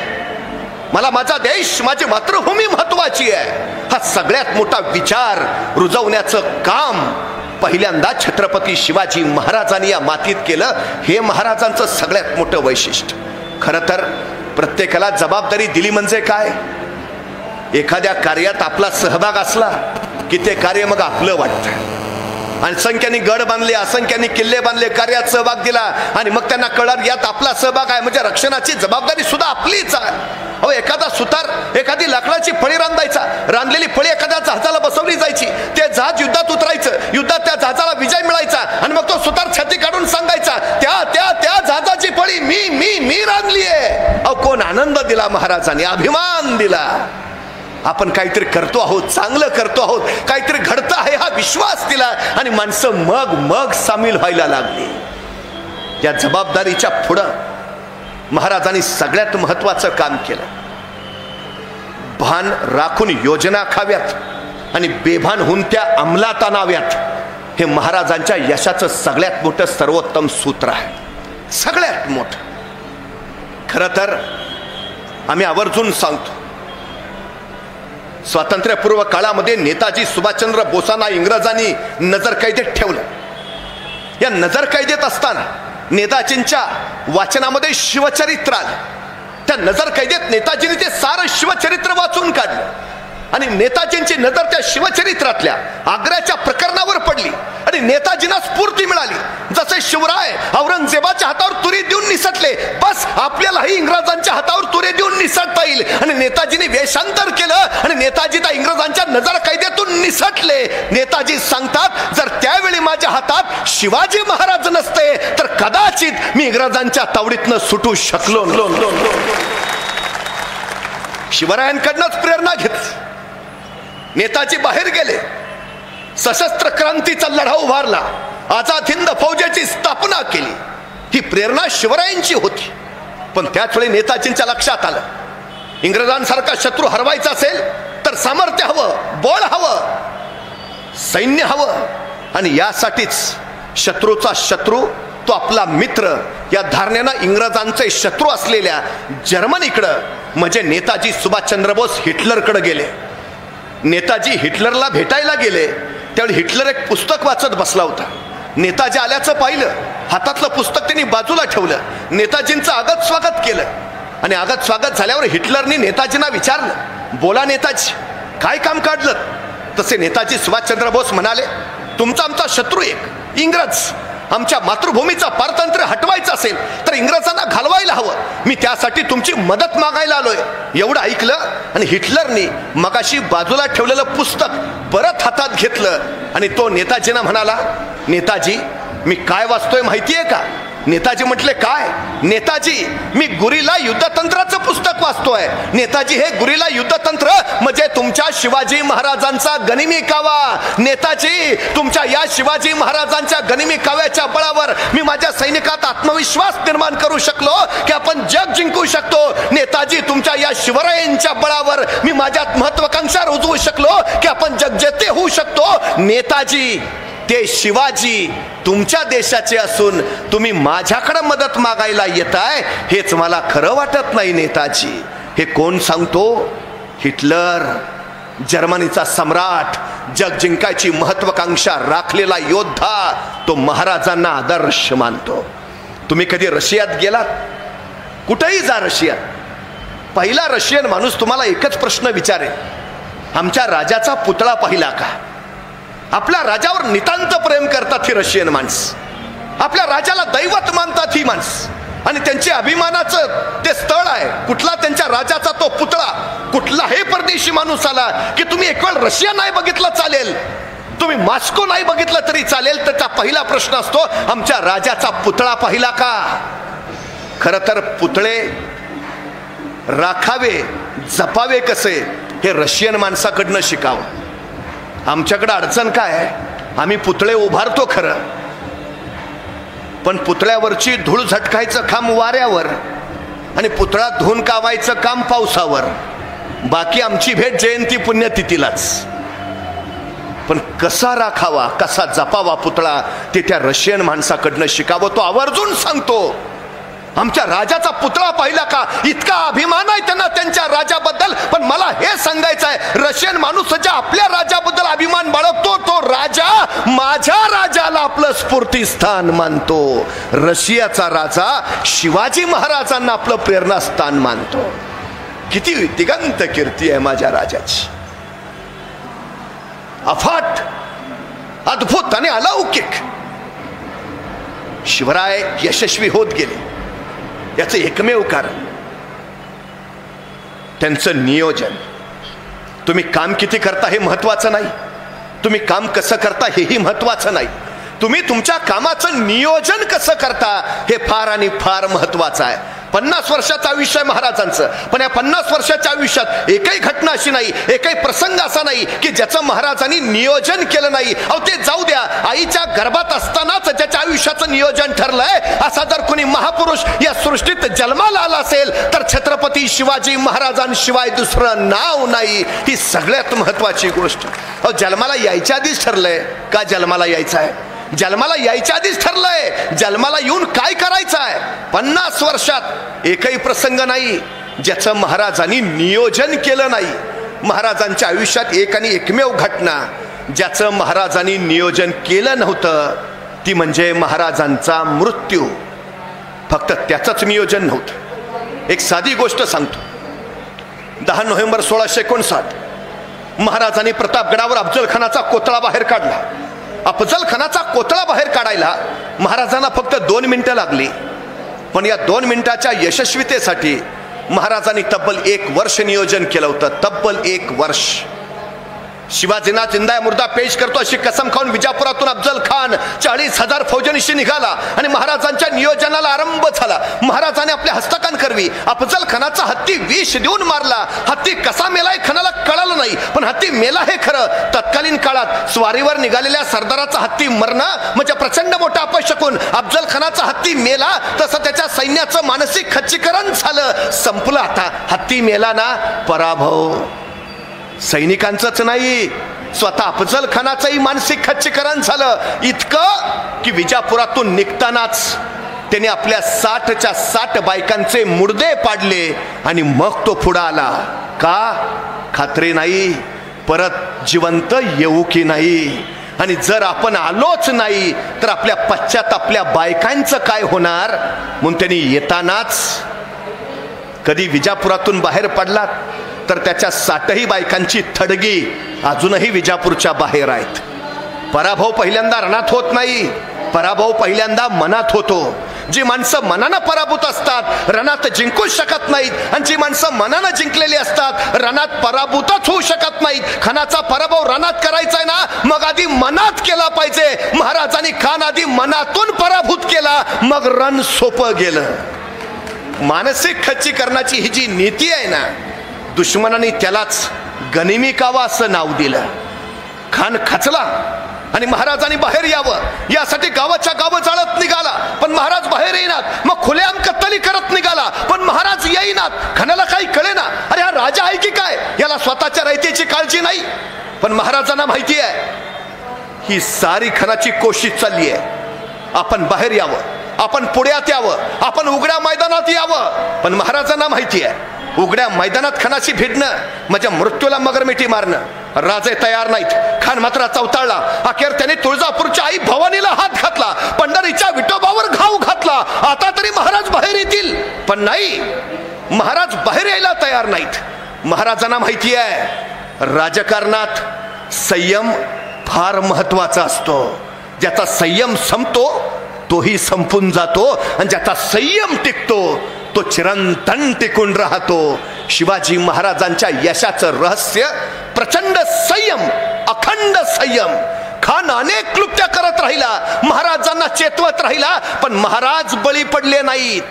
मला माझा देश, माझी मातृभूमी महत्वाची आहे, हा सगळ्यात मोठा विचार रुजवण्याचं काम पहिल्यांदा छत्रपती शिवाजी महाराजांनी या मातीत केलं. हे महाराजांचं सगळ्यात मोठं वैशिष्ट्य. खरं तर प्रत्येकाला जबाबदारी दिली म्हणजे काय? एखाद्या कार्यात आपला सहभाग असला की ते कार्य मग आपलं वाटतं. असंख्यांनी गड बांधले, असंख्यांनी किल्ले बांधले, कार्यात सहभाग दिला आणि मग त्यांना कळलं यात आपला सहभाग आहे, म्हणजे रक्षणाची जबाबदारी सुद्धा आपलीच आहे. अहो, एखादा सुतार एखादी लाकडाची फळी रांधायचा, रांधलेली फळी एखाद्या जहाजाला बसवली जायची, ते जहाज युद्धात उतरायचं, युद्धात त्या जहाजाला विजय मिळायचा आणि मग तो सुतार छाती काढून सांगायचा, त्या त्या त्या जहाजाची फळी मी मी मी रांधली आहे. अहो, कोण आनंद दिला महाराजांनी, अभिमान दिला. आपण काहीतरी करतो आहोत, चांगलं करतो आहोत, काहीतरी घडतं आहे हा विश्वास दिला आणि माणसं मग सामील व्हायला लागली. या जबाबदारीच्या पुढं महाराजांनी सगळ्यात महत्वाचं काम केलं. भान राखून योजना खाव्यात आणि बेभान होऊन त्या अंमलात आणाव्यात, हे महाराजांच्या यशाचं सगळ्यात मोठं सर्वोत्तम सूत्र आहे. सगळ्यात मोठं. खरं तर आम्ही आवर्जून सांगतो, स्वातंत्र्यपूर्व काळामध्ये नेताजी सुभाषचंद्र बोसांना इंग्रजांनी नजरकैदेत ठेवलं. या नजरकैदेत असताना नेताजींच्या वाचनामध्ये शिवचरित्र आलं. त्या नजरकैदेत नेताजींनी ते सारं शिवचरित्र वाचून काढलं आणि नेताजींची नजर त्या शिवचरित्रातल्या आग्र्याच्या प्रकरणावर पडली आणि नेताजींना स्फूर्ती मिळाली. जसे शिवराय औरंगजेबाच्या हातावर तुरी देऊन निसटले, बस आपल्यालाही इंग्रजांच्या हातावर तुरी देऊन निसटता येईल. आणि नेताजींनी वेषांतर केलं आणि नेताजी त्या इंग्रजांच्या नजर कैदेतून निसटले. नेताजी सांगतात, जर त्यावेळी माझ्या हातात शिवाजी महाराज नसते तर कदाचित मी इंग्रजांच्या तावडीतनं सुटू शकलो. शिवरायांकडनंच प्रेरणा घेतली. नेताजी बाहेर गेले, सशस्त्र क्रांतीचा लढा उभारला, आझाद हिंद फौजेची स्थापना केली. ही प्रेरणा शिवरायांची होती. पण त्याच वेळी नेताजींच्या लक्षात आलं, इंग्रजांसारखा शत्रू हरवायचा असेल तर सामर्थ्य हवं, बळ हवं, सैन्य हवं. आणि यासाठीच शत्रूचा शत्रू तो आपला मित्र या धारणेनं इंग्रजांचे शत्रू असलेल्या जर्मनीकडं म्हणजे नेताजी सुभाषचंद्र बोस हिटलरकडे गेले. नेताजी हिटलरला भेटायला गेले त्यावेळी हिटलर एक पुस्तक वाचत बसला होता. नेताजी आल्याचं पाहिलं, हातातलं पुस्तक त्यांनी बाजूला ठेवलं, नेताजींचं आगत स्वागत केलं. आणि आगत स्वागत झाल्यावर हिटलरनी नेताजींना विचारलं, बोला नेताजी, काय काम काढलं? तसे नेताजी सुभाषचंद्र बोस म्हणाले, तुमचा आमचा शत्रू एक इंग्रज, आमच्या मातृभूमीचा पारतंत्र्य हटवायचं असेल तर इंग्रजांना घालवायला हवं, मी त्यासाठी तुमची मदत मागायला आलोय. एवढं ऐकलं आणि हिटलरनी मगाशी बाजूला ठेवलेलं पुस्तक परत हातात घेतलं आणि तो नेताजींना म्हणाला, नेताजी मी काय वाचतोय माहितीये का? नेताजी म्हटले, काय? नेताजी मी गुरिल्ला युद्धतंत्राचं पुस्तक वाचतोय. नेताजी हे गुरिल्ला युद्धतंत्र म्हणजे तुमच्या शिवाजी महाराजांचा गनिमी कावा. नेताजी तुमच्या या शिवाजी महाराजांच्या गनिमी काव्याच्या बळावर मी माझ्या सैनिकात आत्मविश्वास निर्माण करू शकलो की आपण जग जिंकू शकतो. नेताजी तुमच्या या शिवरायांच्या बळावर मी माझ्यात महत्वाकांक्षा रुजवू शकलो की आपण जगजेते होऊ शकतो. नेताजी ते शिवाजी तुमच्या देशाचे असून तुम्ही माझ्याकडे मदत मागायला येताय हेच मला खरं वाटत नाही. नेताजी हे कोण सांगतो? हिटलर, जर्मनीचा सम्राट, जग जिंकायची महत्वाकांक्षा राखलेला योद्धा, तो महाराजांना आदर्श मानतो. तुम्ही कधी रशियात गेलात? कुठेही जा रशियात, पहिला रशियन माणूस तुम्हाला एकच प्रश्न विचारेल, आमच्या राजाचा पुतळा पाहिला का? आपल्या राजावर नितांत प्रेम करतात ही रशियन माणसं, आपल्या राजाला दैवत मानतात ही माणसं. आणि त्यांच्या अभिमानाचं ते स्थळ आहे कुठला? त्यांच्या राजाचा तो पुतळा. कुठलाही परदेशी माणूस आला की तुम्ही एक वेळ रशिया नाही बघितलं चालेल, तुम्ही मॉस्को नाही बघितलं तरी चालेल, त्याचा पहिला प्रश्न असतो, आमच्या राजाचा पुतळा पाहिला का? खरं तर पुतळे राखावे, जपावे कसे हे रशियन माणसाकडनं शिकावं. आमच्याकडे अडचण काय आहे, आम्ही पुतळे उभारतो खरं, पण पुतळ्यावरची धूळ झटकायचं काम वाऱ्यावर आणि पुतळा धुवून कावायचं काम पावसावर. बाकी आमची भेट जयंती पुण्यतिथीलाच. पण कसा राखावा, कसा जपावा पुतळा ते त्या रशियन माणसाकडनं शिकावं. तो आवर्जून सांगतो, आमच्या राजाचा पुतळा पाहिला का? इतका अभिमान आहे त्यांना त्यांच्या राजाबद्दल. पण मला हे सांगायचं आहे, रशियन माणूस ज्या आपल्या राजाबद्दल अभिमान बाळगतो तो राजा माझ्या राजाला आपलं स्फूर्तीस्थान मानतो. रशियाचा राजा शिवाजी महाराजांना आपलं प्रेरणास्थान मानतो. किती दिगंत कीर्ती आहे माझ्या राजाची, अफाट, अद्भुत आणि अलौकिक. शिवराय यशस्वी होत गेले याचं एकमेव कारण त्यांचं नियोजन. तुम्ही काम किती करता हे महत्वाचं नाही, तुम्ही काम कसं करता हेही महत्वाचं नाही, तुम्ही तुमच्या कामाचं नियोजन कसं करता हे फार आणि फार महत्वाचं आहे. 50 वर्षाचं आयुष्य आहे महाराजांचं, पण या 50 वर्षाच्या आयुष्यात एकही घटना अशी नाही, एकही प्रसंग असा नाही की ज्याचं महाराजांनी नियोजन केलं नाही. अहो ते जाऊ द्या, आईच्या गर्भात असतानाच ज्याच्या आयुष्याचं नियोजन ठरलंय असा जर कोणी महापुरुष या सृष्टीत जन्माला आला असेल तर छत्रपती शिवाजी महाराजांशिवाय दुसरं नाव नाही. ही सगळ्यात महत्वाची गोष्ट. अहो जन्माला यायच्या आधीच ठरलंय का जन्माला यायचं आहे? जन्माला यायच्या आधीच ठरलंय जन्माला येऊन काय करायचं आहे. 50 वर्षात एकही प्रसंग नाही ज्याचं महाराजांनी नियोजन केलं नाही. महाराजांच्या आयुष्यात एक आणि एकमेव घटना ज्याचं महाराजांनी नियोजन केलं नव्हतं ती म्हणजे महाराजांचा मृत्यू. फक्त त्याचंच नियोजन नव्हतं. एक साधी गोष्ट सांगतो. 10 नोव्हेंबर 1659 महाराजांनी प्रतापगडावर अफजल खानाचा कोतळा बाहेर काढला. अफजल खानाचा कोतळा बाहेर काढायला महाराजांना फक्त 2 मिनिटं लागली. पण या 2 मिनिटाच्या यशस्वीतेसाठी महाराजांनी तब्बल 1 वर्ष नियोजन केलं होतं. तब्बल 1 वर्ष. शिवाजींना जिंदा मुर्दा पेश करतो अशी कसम खाऊन विजापुरातून अफजल खान 40,000 फौजांशी निघाला आणि महाराजांच्या नियोजनाला आरंभ झाला. महाराजांनी आपल्या हस्तकांकरवी अफजल खानाचा हत्ती विष देऊन मारला. हत्ती कसा मेलाय खानाला कळालं नाही, पण हत्ती मेला हे खरं. तत्कालीन काळात स्वारीवर निघालेल्या सरदाराचा हत्ती मरणं म्हणजे प्रचंड मोठा अपशकुन. अफजल खानाचा हत्ती मेला तसं त्याच्या सैन्याचं मानसिक खच्चीकरण झालं. संपलं आता. हत्ती मेला ना, पराभव. सैनिकांचंच नाही, स्वतः अफजल खानाचंही मानसिक खच्चीकरण झालं. इतकं की विजापुरातून निघतानाच त्याने आपल्या 60च्या 60 बायकांचे मुर्दे पाडले आणि मग तो पुढे आला. का? खात्री नाही परत जिवंत येऊ की नाही. आणि जर आपण आलोच नाही तर आपल्या पश्चात आपल्या बायकांचं काय होणार. म्हणून त्यांनी येतानाच कधी विजापुरातून बाहेर पडलात तर त्याच्या 60ही बायकांची थडगी अजूनही विजापूरच्या बाहेर आहेत. पराभव पहिल्यांदा रणात होत नाही, पराभव पहिल्यांदा मनात होतो. जी माणसं मनानं पराभूत असतात रणात जिंकूच शकत नाहीत, आणि जी माणसं मनानं जिंकलेली असतात रणात पराभूतच होऊ शकत नाहीत. खानाचा पराभव रणात करायचा आहे ना, मग आधी मनात केला पाहिजे. महाराजांनी खान आधी मनातून पराभूत केला, मग रण सोपं गेलं. मानसिक खच्चीकरणाची ही जी नीती आहे ना, दुश्मनाने त्यालाच गनिमी कावा असं नाव दिलं. खान खचला आणि महाराजांनी बाहेर यावं यासाठी गावाच्या गावं जाळत निघाला, पण महाराज बाहेर येईनात. मग खुलेआम कत्तली करत निघाला, पण महाराज येईनात. खानाला काही कळेना. अरे हा राजा आहे की काय, याला स्वतःच्या रयतेची काळजी नाही. पण महाराजांना माहिती आहे ही सारी खानाची कोशिश चालली आहे. आपण बाहेर यावं, आपण पुण्यात यावं, आपण उघड्या मैदानात यावं. पण महाराजांना माहिती आहे उघड्या मैदानात खानाशी भिडणं म्हणजे मृत्यूला मगरमिठी मारणं. राजे तयार नाहीत. खान मात्र चवताळला. अखेर त्याने तुळजापूरच्या आई भवानीला हात घातला, पंढरीच्या विठोबावर घाव घातला. आता तरी महाराज बाहेर येतील, पण नाही, महाराज बाहेर यायला तयार नाहीत. महाराजांना माहिती आहे राजकारणात संयम फार महत्वाचा असतो. ज्याचा संयम संपतो तोही संपून जातो, आणि ज्याचा संयम टिकतो तो चिरंतन टिकून राहतो. शिवाजी महाराजांच्या यशाचं रहस्य प्रचंड संयम, अखंड संयम. खान अनेक क्लुप्त्या करत राहिला, महाराजांना चेतवत राहिला, पण महाराज बळी पडले नाहीत.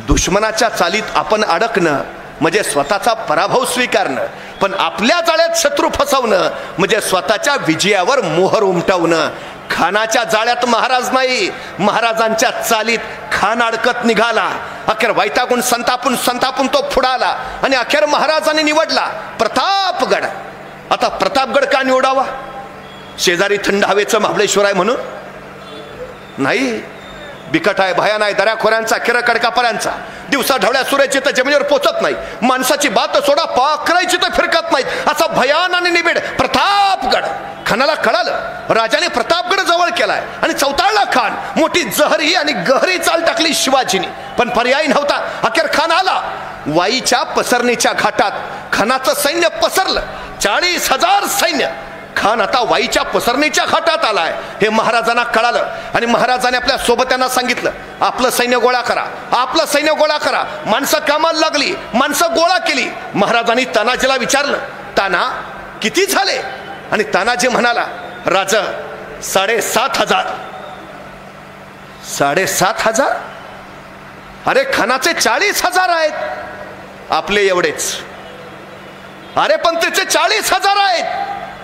दुश्मनाच्या चालीत आपण अडकणं म्हणजे स्वतःचा पराभव स्वीकारणं, पण आपल्या जाळ्यात शत्रू फसवणं म्हणजे स्वतःच्या विजयावर मोहर उमटवणं. खानाच्या जाळ्यात महाराज नाही, महाराजांच्या चालीत खान अडकत निघाला. अखेर वैतागून संतापून तो पुढाला आणि अखेर महाराजांनी निवडला प्रतापगड. आता प्रतापगड का निवडावा? शेजारी थंड हवेचं महाबळेश्वर आहे म्हणून नाही. बिकट आहे, भयान आहे, दऱ्याखोऱ्यांचा, किर कडकापर्यांचा. दिवसा ढवळ्या सूर्याची तर जमिनीवर पोचत नाही, माणसाची बात सोडा पाखरायची तर फिरकत नाहीत, असा भयान आणि निबिड प्रतापगड. खानाला कळालं राजाने प्रतापगड जवळ केलाय आणि चवताळला खान. मोठी जहरी आणि गहरी चाल टाकली शिवाजीने, पण पर्याय नव्हता. अखेर खान आला. वाईच्या पसरणीच्या घाटात खानाचं सैन्य पसरलं. 40,000 सैन्य. खान आता वाईच्या पसरणीच्या घाटात आलाय हे महाराजांना कळालं, आणि महाराजांनी आपल्या सोबत्यांना सांगितलं आपलं सैन्य गोळा करा, आपलं सैन्य गोळा करा. माणसं कामाला लागली, माणसं गोळा केली. महाराजांनी तानाजीला विचारलं ताना किती झाले, आणि तानाजी म्हणाला राजा 7,500. 7,500? अरे खानाचे 40,000 आहेत, आपले एवढेच. अरे पण त्याचे 40,000 आहेत,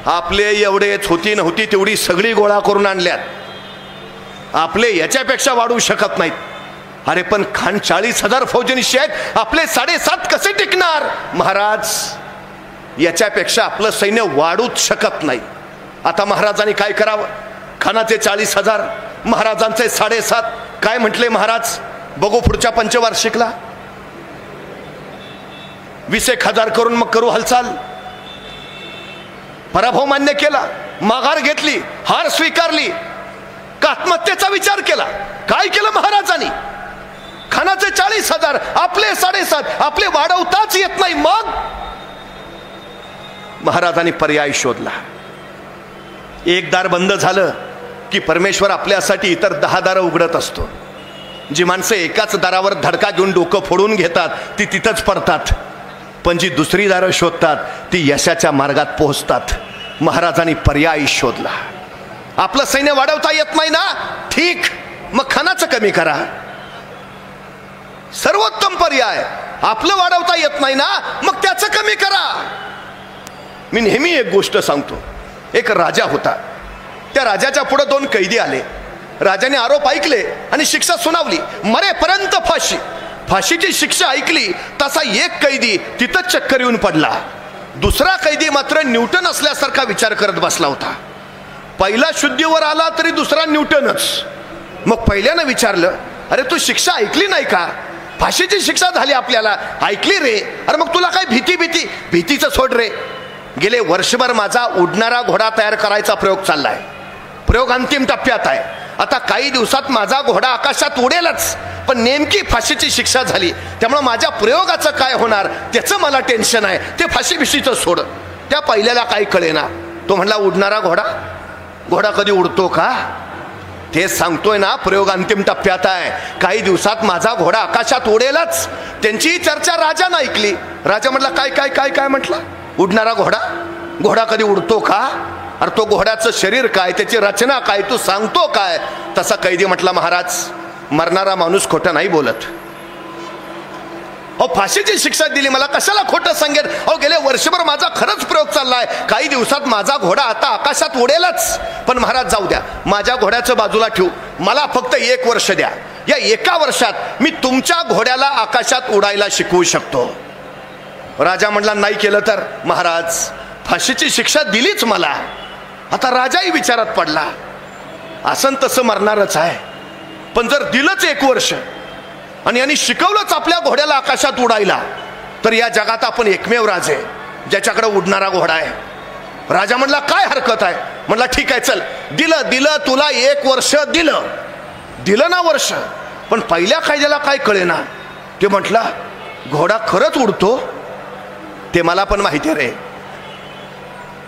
आपले एवढेच. होती नव्हती तेवढी सगळी गोळा करून आणल्यात, आपले याच्यापेक्षा वाढू शकत नाहीत. अरे पण खान 40,000 फौजनिशी आहेत, आपले 7.5 कसे टिकणार? महाराज याच्यापेक्षा आपलं सैन्य वाढूच शकत नाही. आता महाराजांनी काय करावं? खानाचे 40,000, महाराजांचे 7.5. काय म्हटले महाराज? बघू पुढच्या पंचवार्षिकला 20,000 करून मग करू हालचाल. पराभव मान्य केला, माघार घेतली, हार स्वीकारली, का आत्महत्येचा विचार केला? काय केलं महाराजांनी? खानाचे 40,000, आपले 7.5, आपले वाढवताच येत नाही. महाराजांनी पर्याय शोधला. एक दार बंद झालं की परमेश्वर आपल्यासाठी इतर 10 दारं उघडत असतो. जी माणसं एकाच दारावर धडका घेऊन डोकं फोडून घेतात ती तिथंच पडतात, पण जी दुसरी दारं शोधतात ती यशाच्या मार्गात पोहोचतात. महाराजांनी पर्याय शोधला. आपलं सैन्य वाढवता येत नाही ना, ठीक, मग खानाचं कमी करा. सर्वोत्तम पर्याय. आपलं वाढवता येत नाही ना, मग त्याचं कमी करा. मी नेहमी एक गोष्ट सांगतो. एक राजा होता. त्या राजाच्या पुढे 2 कैदी आले. राजाने आरोप ऐकले आणि शिक्षा सुनावली, मरेपर्यंत फाशी. फाशीची शिक्षा ऐकली तसा एक कैदी तिथंच चक्कर येऊन पडला. दुसरा कैदी मात्र न्यूटन असल्यासारखा विचार करत बसला होता. पहिला शुद्धीवर आला तरी दुसरा न्यूटनच. मग पहिल्यानं विचारलं, अरे तू शिक्षा ऐकली नाही का? फाशीची शिक्षा झाली आपल्याला, ऐकली रे. अरे मग तुला काय भीतीचं सोड रे. गेले वर्षभर माझा उडणारा घोडा तयार करायचा प्रयोग चाललाय. प्रयोग अंतिम टप्प्यात आहे. आता काही दिवसात माझा घोडा आकाशात उडेलच, पण नेमकी फाशीची शिक्षा झाली, त्यामुळे माझ्या प्रयोगाचं काय होणार त्याचं मला टेन्शन आहे. ते फाशी बिशीचं सोड. त्या पहिल्याला काही कळेना. तो म्हणला, उडणारा घोडा कधी उडतो का? ते सांगतोय ना, प्रयोग अंतिम टप्प्यात आहे, काही दिवसात माझा घोडा आकाशात उडेलच. त्यांची चर्चा राजानं ऐकली. राजा म्हटला, काय काय काय काय म्हटला? उडणारा घोडा कधी उडतो का? अरे तो घोड्याचं शरीर काय, त्याची रचना काय, तू सांगतो काय? तसा कैदी म्हटला, महाराज, मरणारा माणूस खोटं नाही बोलत. अहो फाशीची शिक्षा दिली, मला कशाला खोटं सांगेल? अहो गेले वर्षभर माझा खरंच प्रयोग चाललाय, काही दिवसात माझा घोडा आता आकाशात उडेलच. पण महाराज जाऊ द्या, माझ्या घोड्याचं बाजूला ठेवू, मला फक्त 1 वर्ष द्या. या 1 वर्षात मी तुमच्या घोड्याला आकाशात उडायला शिकवू शकतो. राजा म्हटला, नाही केलं तर? महाराज, फाशीची शिक्षा दिलीच मला. आता राजाही विचारात पडला. असं तसं मरणारच आहे, पण जर दिलंच 1 वर्ष आणि यांनी शिकवलंच आपल्या घोड्याला आकाशात उडायला, तर या जगात आपण एकमेव राजे ज्याच्याकडे उडणारा घोडा आहे. राजा म्हणला, काय हरकत आहे? म्हणला, ठीक आहे, चल, दिलं तुला 1 वर्ष दिलं ना वर्ष. पण पहिल्या कैद्याला काय कळेना. ते म्हटला, घोडा खरंच उडतो? ते मला पण माहिती आहे रे.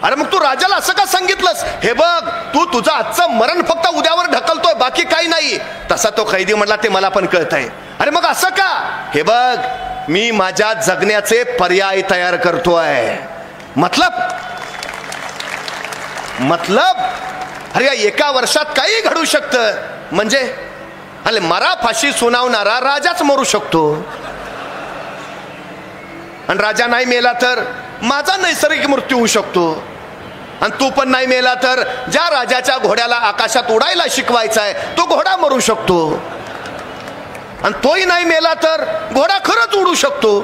अरे मग तू राजाला असं का सांगितलंस? हे बघ, तू तुझं आजचं मरण फक्त उद्यावर ढकलतोय, बाकी काही नाही. तसा तो कैदी म्हटला, ते मला पण कळतंय. अरे मग असं का? हे बघ, मी माझ्या जगण्याचे पर्याय तयार करतोय. मतलब अरे या 1 वर्षात काही घडू शकतं. म्हणजे अरे मरा फाशी सुनावणारा राजाच मरू शकतो, आणि राजा नाही मेला तर माझा नैसर्गिक मृत्यू होऊ शकतो. आणि तू पण नाही मेला तर ज्या राजाच्या घोड्याला आकाशात उडायला शिकवायचा आहे तो घोडा मरू शकतो. आणि तोही नाही मेला तर घोडा खरंच उडू शकतो.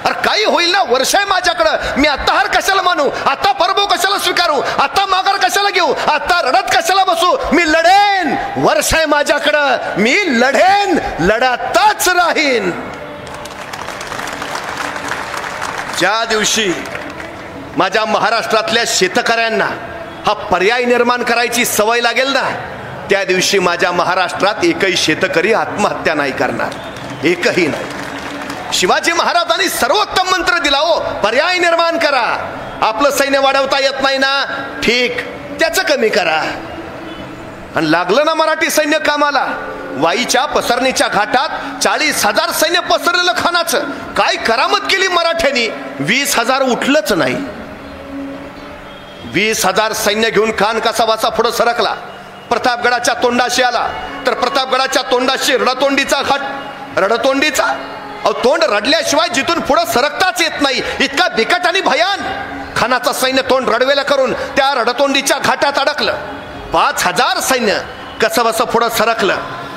अरे काही होईल ना, वर्ष आहे माझ्याकडं. मी आता हार कशाला मानू? आता पराभव कशाला स्वीकारू? आता माघार कशाला घेऊ? आता रडत कशाला बसू? मी लढेन. वर्ष आहे माझ्याकडं, मी लढेन, लढतच राहीन. ज्या दिवशी माझ्या महाराष्ट्रातल्या शेतकऱ्यांना हा पर्याय निर्माण करायची सवय लागेल ना, त्या दिवशी माझ्या महाराष्ट्रात एकही शेतकरी आत्महत्या नाही करणार, एकही नाही. शिवाजी महाराजांनी सर्वोत्तम मंत्र दिला हो, पर्याय निर्माण करा. आपलं सैन्य वाढवता येत नाही ना, ठीक, त्याचं कमी करा. आणि लागलं ना मराठी सैन्य कामाला. वाईच्या पसरणीच्या घाटात 40,000 सैन्य पसरलेलं खानाचं. काय करामत केली मराठ्यांनी? 20,000 उठलंच नाही. 20,000 सैन्य घेऊन खान कसा वाचा पुढे सरकला. प्रतापगडाच्या तोंडाशी आला तर प्रतापगडाच्या तोंडाशी रडतोंडीचा घाट. रडतोंडीचा तोंड रडल्याशिवाय जिथून पुढे सरकताच येत नाही, इतका बिकट आणि भयान. खानाचं सैन्य तोंड रडवेला करून त्या रडतोंडीच्या घाटात अडकलं. 5,000 सैन्य कसं बसं पुढे सरकलं.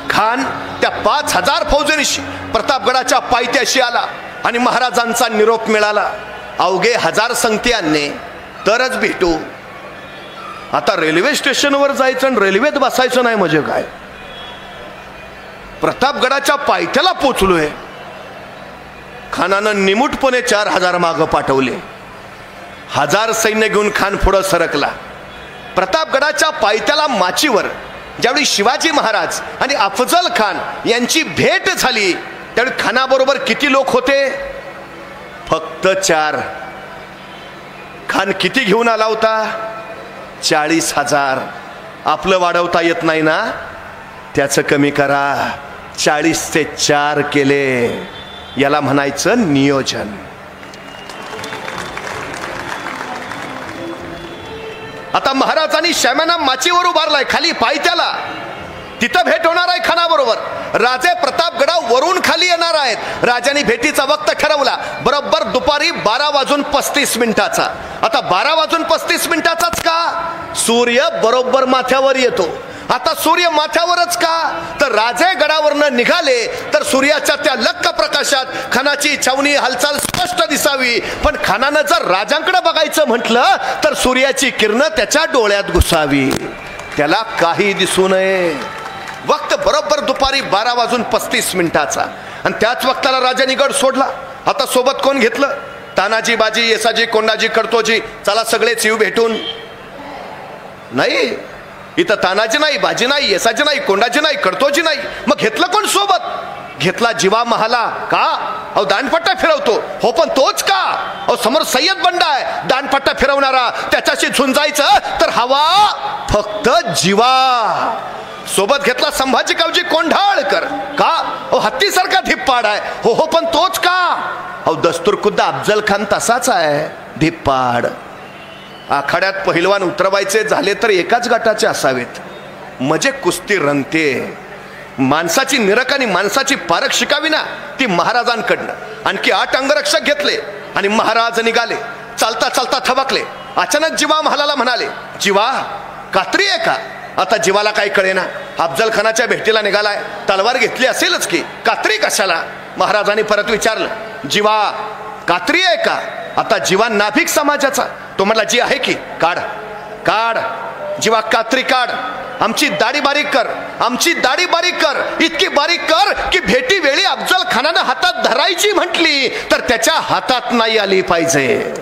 खान त्या 5,000 फौजेनिशी प्रतापगडाच्या पायथ्याशी आला आणि महाराजांचा निरोप मिळाला. अवघे 1000 संगत्यांनी तरच भेटू. आता रेल्वे स्टेशनवर जायचं आणि रेल्वेत बसायचं नाही म्हणजे काय? प्रतापगडाच्या पायथ्याला पोचलोय. खानानं निमूटपणे 4,000 मागं पाठवले. 1000 सैन्य घेऊन खान पुढे सरकला. प्रतापगडाच्या पायथ्याला माचीवर ज्यावेळी शिवाजी महाराज आणि अफजल खान यांची भेट झाली त्यावेळी खानाबरोबर किती लोक होते? फक्त 4. खान किती घेऊन आला होता? 40,000. आपलं वाढवता येत नाही ना, त्याचं कमी करा. 40 ते 4 केले. याला म्हणायचं नियोजन. आता महाराजांनी श्याम्यांना माचीवर उभारलाय, खाली पायथ्याला. तिथं भेट होणार आहे खानाबरोबर. राजे प्रतापगडावरून खाली येणार आहेत. राजांनी भेटीचा वक्त ठरवला बरोबर दुपारी 12:35. आता 12:35 का? सूर्य बरोबर माथ्यावर येतो. आता सूर्य माथ्यावरच का? तर राजे गडावरनं निघाले तर सूर्याच्या त्या लख्ख प्रकाशात खानाची छावणी हालचाल स्पष्ट दिसावी. पण खानानं जर राजांकडे बघायचं म्हटलं तर सूर्याची किरणं त्याच्या डोळ्यात घुसावी. त्याला काही दिसू नये. वक्त बरोबर दुपारी 12:35. आणि त्याच वक्ताला राजांनी गड सोडला. आता सोबत कोण घेतलं? तानाजी, बाजी, येसाजी, कोंडाजी, कडतोजी. चला सगळेच येऊ भेटून. नाही, इथं तानाजी नाही, बाजी नाही, येसाजी नाही, कोंडाजी नाही, कडतोजी नाही. मग घेतलं कोण सोबत? घेतला जिवा महाला. का? अहो दांडपट्टा फिरवतो. हो पण तोच का? अहो समोर सय्यद बंडा आहे दांडपट्टा फिरवणारा. त्याच्याशी झुंजायचं तर हवा फक्त जिवा. सोबत घेतला संभाजी कावजी कोंढाळकर. का? अहो हत्तीसारखा धिप्पाड आहे. हो हो पण तोच का? अहो दस्तूर खुद्द अफजल खान तसाच आहे, धिप्पाड. आखाड्यात पहिलवान उतरवायचे झाले तर एकाच गटाचे असावेत. म्हणजे कुस्ती रंगते. माणसाची निरक आणि माणसाची पारख शिकावी ना ती महाराजांकडनं. आणखी 8 अंगरक्षक घेतले आणि महाराज निघाले. चालता चालता थबकले. अचानक जिवा महालाला म्हणाले, जिवा कात्री आहे का? आता जीवाला काही कळेना. अफजल खानाच्या भेटीला निघालाय, तलवार घेतली असेलच की, कात्री कशाला? महाराजांनी परत विचारलं, जीवा कात्री आहे का? आता जीवा नाभिक समाजाचा. तो म्हटला, जी आहे की. काढ काढ जीवा, कात्री काढ. आमची दाढी बारीक कर, आमची दाढी बारीक कर. इतकी बारीक कर की भेटी वेळी अफजल खानानं हातात धरायची म्हटली तर त्याच्या हातात नाही आली पाहिजे.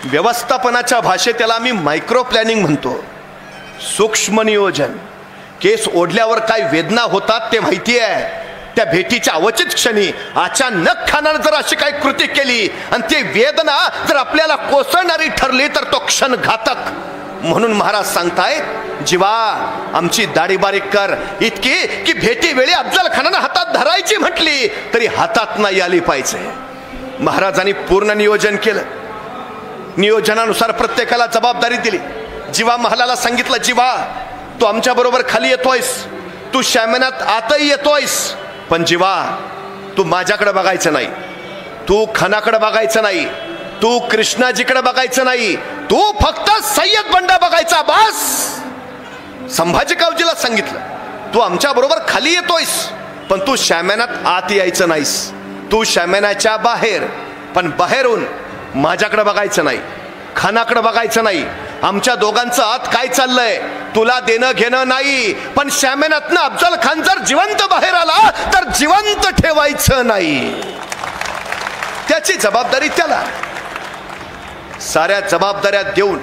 व्यवस्थापनाच्या भाषेत त्याला आम्ही मायक्रो प्लॅनिंग म्हणतो. सूक्ष्म नियोजन. केस ओढल्यावर काय वेदना होतात ते माहिती आहे. त्या भेटीच्या अवचित क्षणी अचानक खानानं जर अशी काही कृती केली आणि ती वेदना जर आपल्याला कोसळणारी ठरली तर तो क्षण घातक. म्हणून महाराज सांगतायत, जीवा आमची दाढी बारीक कर. इतकी की भेटी वेळी अफजल खानानं हातात धरायची म्हटली तरी हातात नाही आली पाहिजे. महाराजांनी पूर्ण नियोजन केलं. नियोजनानुसार प्रत्येकाला जबाबदारी दिली. जीवा महालाला सांगितलं, जीवा तू आमच्या बरोबर खाली येतोयस, तू श्यामनात आतही येतोयस, पण जीवा तू माझ्याकडे बघायचं नाही, तू खानाकडे बघायचं नाही, तू कृष्णाजीकडे बघायचं नाही, तू फक्त सय्यद बंडा बघायचा बस. संभाजी कावजीला सांगितलं, तू आमच्या बरोबर खाली येतोयस पण तू श्यामनात आत यायचं नाहीस. तू श्यामनाच्या बाहेर, पण बाहेरून माझ्याकडे बघायचं नाही, खानाकडे बघायचं नाही. आमच्या दोघांचं आत काय चाललंय तुला देणं घेणं नाही. पण श्यामनातनं अफजल खान जर जिवंत बाहेर आला तर जिवंत ठेवायचं नाही. त्याची जबाबदारी त्याला. साऱ्या जबाबदाऱ्या देऊन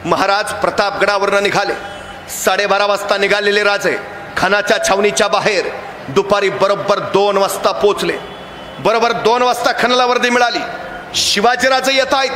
महाराज प्रतापगडावरनं निघाले. 12:30 वाजता निघालेले राजे खानाच्या छावणीच्या बाहेर दुपारी बरोबर 2 वाजता पोचले. बरोबर 2 वाजता खानाला वर्दी मिळाली. शिवाजीराजे येत आहेत.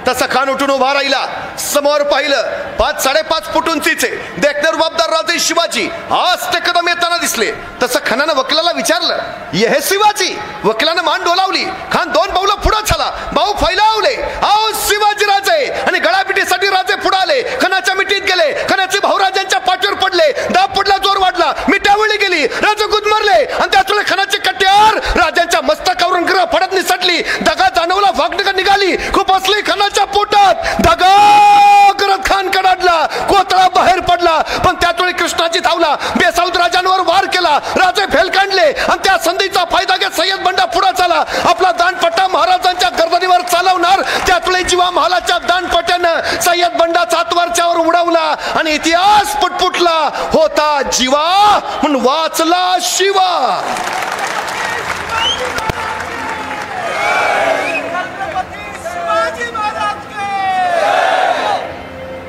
तसा खान उठून उभा राहिला. समोर पाहिलं 5-5.5 फूट उंचीचे देखणे रुबाबदार राजे शिवाजी आज ते कदम येताना दिसले. तसं खानानं वकिलाला विचारलं, ये हे शिवाजी? वकिलानं मान डोलावली. खान 2 पावलं पुढे झाला. भाऊ फैलावले, आओ शिवाजीराजे. आणि गळापिटीसाठी राजे पुढे आले. खानाच्या मिठीत गेले. खानाचे भाऊ राजांच्या पाठीवर पडले. दाब पडला, जोर वाढला, मिठावळी गेली. राजे गुदमरले आणि त्याच वेळी खानाचे कट्यार राजांच्या मस्तकावरून ग्रह फडत निसटली. दगा जाणवला, वागणं निघाली. खूप असली खानाच्या पोटात. दगा करत खान कडाडला. कोतळा बाहेर पडला. पण त्याच वेळी कृष्णाजी धावला. बेसावत राजांवर वार केला. राजे फेल काढले आणि त्या संधीचा फायदा घेत सय्यद बंडा पुढे चाला. आपला दानपट्टा महाराजांच्या गर्दनीवर चालवणार. त्याच वेळी जीवा महालाच्या दानपट्ट्यानं सय्यद बंडा चातवरच्यावर उडवला आणि इतिहास पुटपुटला. होता जीवा म्हणून वाचला शिवा.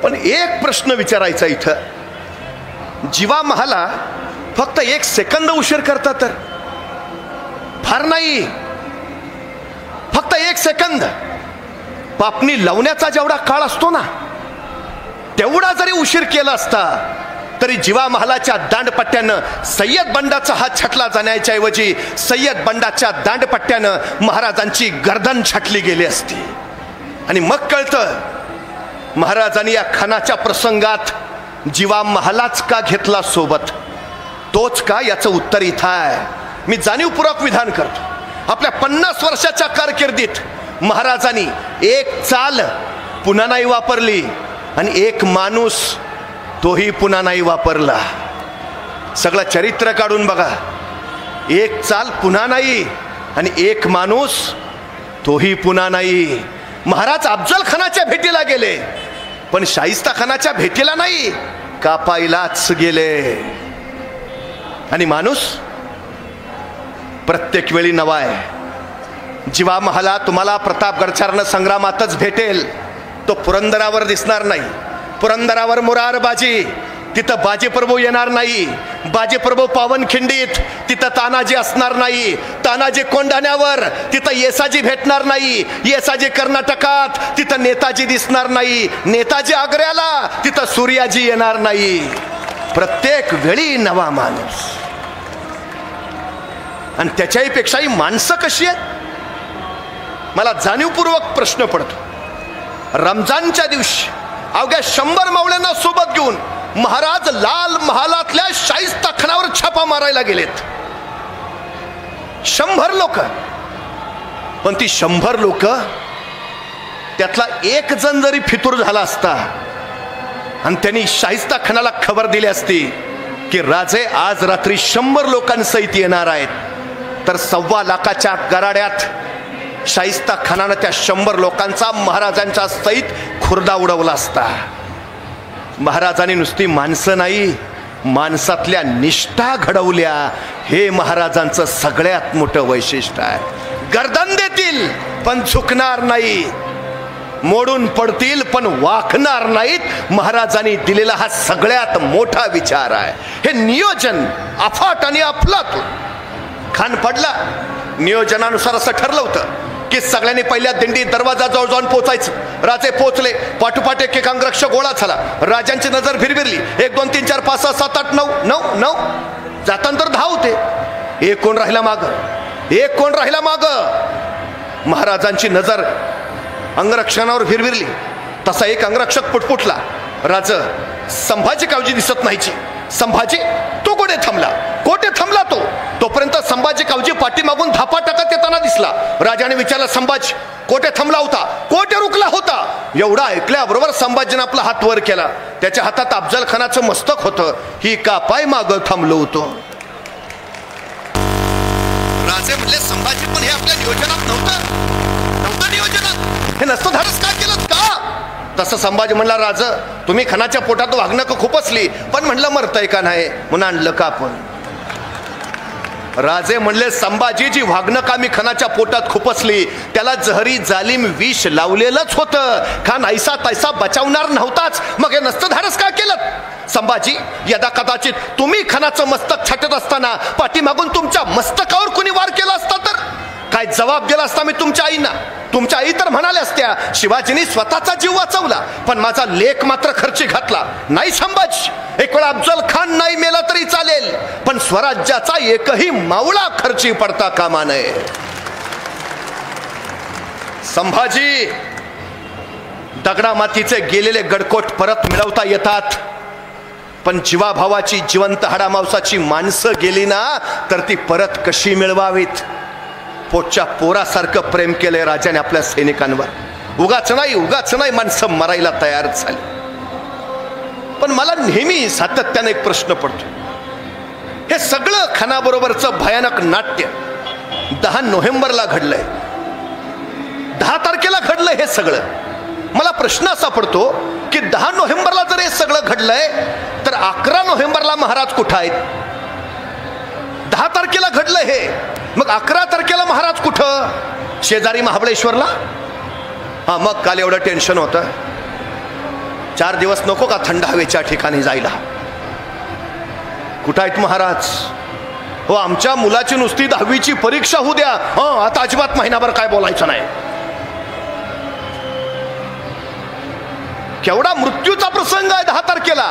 पण एक प्रश्न विचारायचा इथं, जीवा महाला फक्त 1 सेकंद उशीर करता तर फार नाही, फक्त 1 सेकंद. पापणी लावण्याचा जेवढा काळ असतो ना, तेवढा जरी उशीर केला असता तरी जिवा महालाच्या दांडपट्ट्यानं सय्यद बंडाचा हात छाटला जाण्याच्या ऐवजी सय्यद बंडाच्या दांडपट्ट्यानं महाराजांची गर्दन छाटली गेली असती. आणि मग कळतं महाराजांनी या खानाच्या प्रसंगात जिवा महालाच का घेतला सोबत, तोच का, याचं उत्तर इथं आहे. मी जाणीवपूर्वक विधान करतो. आपल्या 50 वर्षाच्या कारकिर्दीत महाराजांनी एक चाल पुन्हा नाही वापरली आणि एक माणूस तोही पुन्हा नाही वापरला. सगळं चरित्र काढून बघा. एक चाल पुन्हा नाही आणि एक माणूस तोही पुन्हा नाही. महाराज अफजल खानाच्या भेटीला गेले पण शाहिस्ता खानाच्या भेटीला नाही, कापायलाच गेले. आणि माणूस प्रत्येक वेळी नवा आहे. जिवा महाला तुम्हाला प्रतापगडच्या संग्रामातच भेटेल, तो पुरंदरावर दिसणार नाही. पुरंदरावर मुरारबाजी, तिथं बाजीप्रभू येणार नाही. बाजीप्रभू पावनखिंडीत, तिथं तानाजी असणार नाही. तानाजी कोंढाण्यावर, तिथं येसाजी भेटणार नाही. येसाजी कर्नाटकात, तिथं नेताजी दिसणार नाही. नेताजी आग्र्याला, तिथं सूर्याजी येणार नाही. प्रत्येक वेळी नवा माणूस. आणि त्याच्याही पेक्षाही माणसं कशी आहेत मला जाणीवपूर्वक प्रश्न पडतो. रमजानच्या दिवशी अवघ्या 100 मावळ्यांना सोबत घेऊन महाराज लाल महालातल्या शाहिस्ता खानावर छापा मारायला गेलेत. 100 लोक. पण ती 100 लोक त्यातला एक जण जरी फितूर झाला असता आणि त्यांनी शाहिस्ता खानाला खबर दिली असती की राजे आज रात्री 100 लोकांसहित येणार आहेत, तर 1.25 लाखाच्या गराड्यात शाहिस्ता खानानं त्या 100 लोकांचा महाराजांच्या सहित खुर्दा उडवला असता. महाराजांनी नुसती माणसं नाही, माणसातल्या निष्ठा घडवल्या. हे महाराजांचं सगळ्यात मोठं वैशिष्ट्य आहे. गर्दन देतील पण झुकणार नाही, मोडून पडतील पण वाकणार नाहीत. महाराजांनी दिलेला हा सगळ्यात मोठा विचार आहे. हे नियोजन अफाट आणि अफलातून. खान पडला, नियोजनानुसार असं ठरलं होतं की सगळ्यांनी पहिल्या दिंडी दरवाजाजवळ जाऊन पोचायचं. राजे पोचले, पाठोपाठ एक अंगरक्षक गोळा झाला. राजांची नजर भिरभिरली. 1 2 3 4 5 6 7 8 9 जाताना तर 10 होते. एक कोण राहिला माग, एक कोण राहिला माग. महाराजांची नजर अंगरक्षणावर भिरभिरली. तसा एक अंगरक्षक पुटपुटला. राज संभाजी कावजी दिसत नाहीची. संभाजी तो कोठे थांबला, कोठे थांबला तो. तोपर्यंत संभाजी कावजी पाठीमागून धापा टाकत येताना दिसला. राजाने विचारलं, संभाजी कोठे थांबला होता, कोठे रुकला होता. एवढा ऐकल्याबरोबर संभाजीने आपला हात वर केला. त्याच्या हातात अफजल खानाचं मस्तक होतं. ही का पाय माग थांबलो होतो. राजे म्हणले, संभाजी पण हे आपल्या नियोजनात नव्हतं नियोजनात. हे नसतं धाडस का केलं का. तसं संभाजी म्हणला, राज तुम्ही खानाच्या पोटात वागणं खूप असली, पण म्हणलं मरतय का नाही म्हणून आणलं का आपण. राजे म्हणले, संभाजी जी वागणं मी खानाच्या पोटात खुपसली त्याला जहरी जालिम विष लावलेलंच होतं. खान ऐसा तैसा बचावणार नव्हताच, मग हे नसतं धाडस का केलं. संभाजी यदा कदाचित तुम्ही खानाचं मस्तक छाटत असताना पाठीमागून तुमच्या मस्तकावर कुणी वार केला असता तर काय जबाब दिला असता मी तुमच्या आईना. तुमच्या आई तर म्हणाल्या असत्या शिवाजींनी स्वतःचा जीव वाचवला पण माझा लेख मात्र खर्ची घातला. नाही संभाजी, एक वेळा अफजल खान नाही मेला तरी चालेल, पण स्वराज्याचा एकही मावळा खर्ची पडता कामा नये. संभाजी, दगडा मातीचे गेलेले गडकोट परत मिळवता येतात, पण जीवाभावाची जिवंत हाडामांसाची माणसं गेली ना तर ती परत कशी मिळवावीत. पोटच्या पोरासारखं प्रेम केलंय राजाने आपल्या सैनिकांवर. उगाच नाही माणसं मरायला तयार झाली. पण मला नेहमी सातत्याने एक प्रश्न पडतो. हे सगळं खानाबरोबरचं भयानक नाट्य 10 नोव्हेंबरला घडलंय, 10 तारखेला घडलंय. हे सगळं मला प्रश्न असा पडतो की 10 नोव्हेंबरला जर हे सगळं घडलंय तर 11 नोव्हेंबरला महाराज कुठं आहेत. 10 तारखेला घडलंय हे, मग 11 तारखेला महाराज कुठं. शेजारी महाबळेश्वरला. हा, मग काल एवढं टेन्शन होतं. 4 दिवस नको का थंड हवेच्या ठिकाणी जायला. कुठं आहेत महाराज. हो, आमच्या मुलाची नुसती 10वीची परीक्षा होऊ द्या, आता अजिबात महिनाभर काय बोलायचं नाही. केवढा मृत्यूचा प्रसंग आहे 10 तारखेला.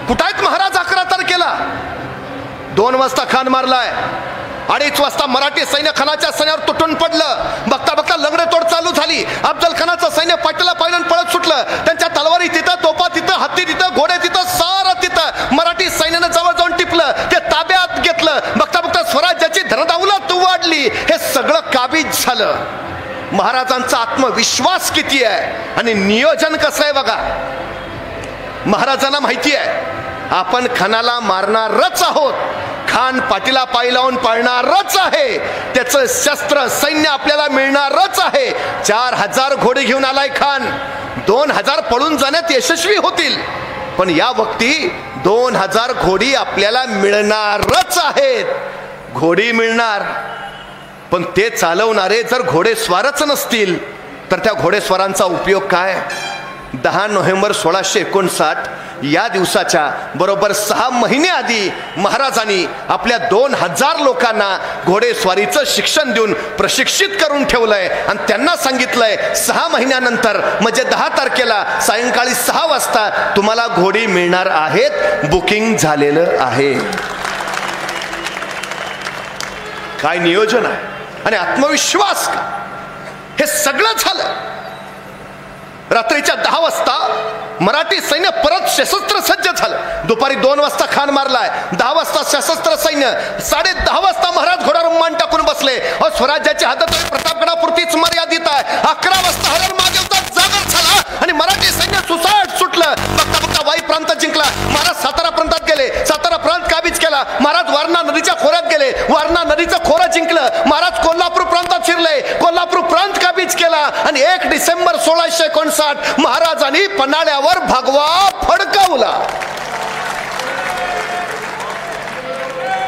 कुठं आहेत महाराज 11 तारखेला? 2 वाजता खान मारलाय, 2:30 वाजता मराठी सैन्य खानाच्या सैन्यावर तुटून पडलं. बघता बघता लंगडेतोड चालू झाली. अफजल खानाचं सैन्य पाठीला पाहिलं पळत सुटलं. त्यांच्या तलवारी तिथं, तोफा तिथं, हत्ती तिथं, घोडे तिथं, सारं तिथं. मराठी सैन्यानं जवळ जाऊन टिपलं, ते ताब्यात घेतलं. बघता बघता स्वराज्याची धनदावलत वाढली. हे सगळं काबीज झालं. महाराजांचा आत्मविश्वास किती आहे आणि नियोजन कसं आहे बघा. महाराजांना माहिती आहे आपण खानाला मारणारच आहोत. खान पाठीला पाय लावून पाळणारच आहे. त्याचं शस्त्र सैन्य आपल्याला मिळणारच आहे. 4000 घोडे घेऊन आलाय खान. 2000 पळून जाण्यात यशस्वी होतील, पण या वक्ती 2000 घोडी आपल्याला मिळणारच आहेत. घोडी मिळणार, पण ते चालवणारे जर घोडेस्वारच नसतील तर त्या घोडेस्वारांचा उपयोग काय? 10 नोव्हेंबर 1659 या दिवसाच्या बरोबर 6 महिने आधी महाराजांनी आपल्या 2000 लोकांना घोडेस्वारीचं शिक्षण देऊन प्रशिक्षित करून ठेवलंय आणि त्यांना सांगितलंय 6 महिन्यानंतर म्हणजे 10 तारखेला सायंकाळी 6 वाजता तुम्हाला घोडी मिळणार आहेत. बुकिंग झालेलं आहे. काय नियोजन आहे आणि आत्मविश्वास. हे सगळं झालं. रात्रीच्या 10 वाजता मराठी सैन्य परत सशस्त्र सज्ज झालं. दुपारी 2 वाजता खान मारलाय. 10 वाजता सशस्त्र सैन्य. 10:30 वाजता महाराज घोड्यावर मान टाकून बसले. स्वराज्याची हातात प्रतापगडापुरतीच मर्यादित आहे. 11 वाजता हरण महादेवचा जागर झाला आणि मराठी सैन्य सुसाट सुटलं. बघता बघता वाई प्रांत जिंकला. महाराज सातारा प्रांतात गेले. सातारा प्रांत काबीज केला. महाराज वारणा नदीच्या खोऱ्यात गेले. वारणा नदीचं खोरं जिंकलं. महाराज कोल्हापूर प्रांतात शिरले. कोल्हापूर प्रांत काबीज केला आणि 1 डिसेंबर 1659 महाराजांनी पन्हाळ्यावर भगवा फडकावला.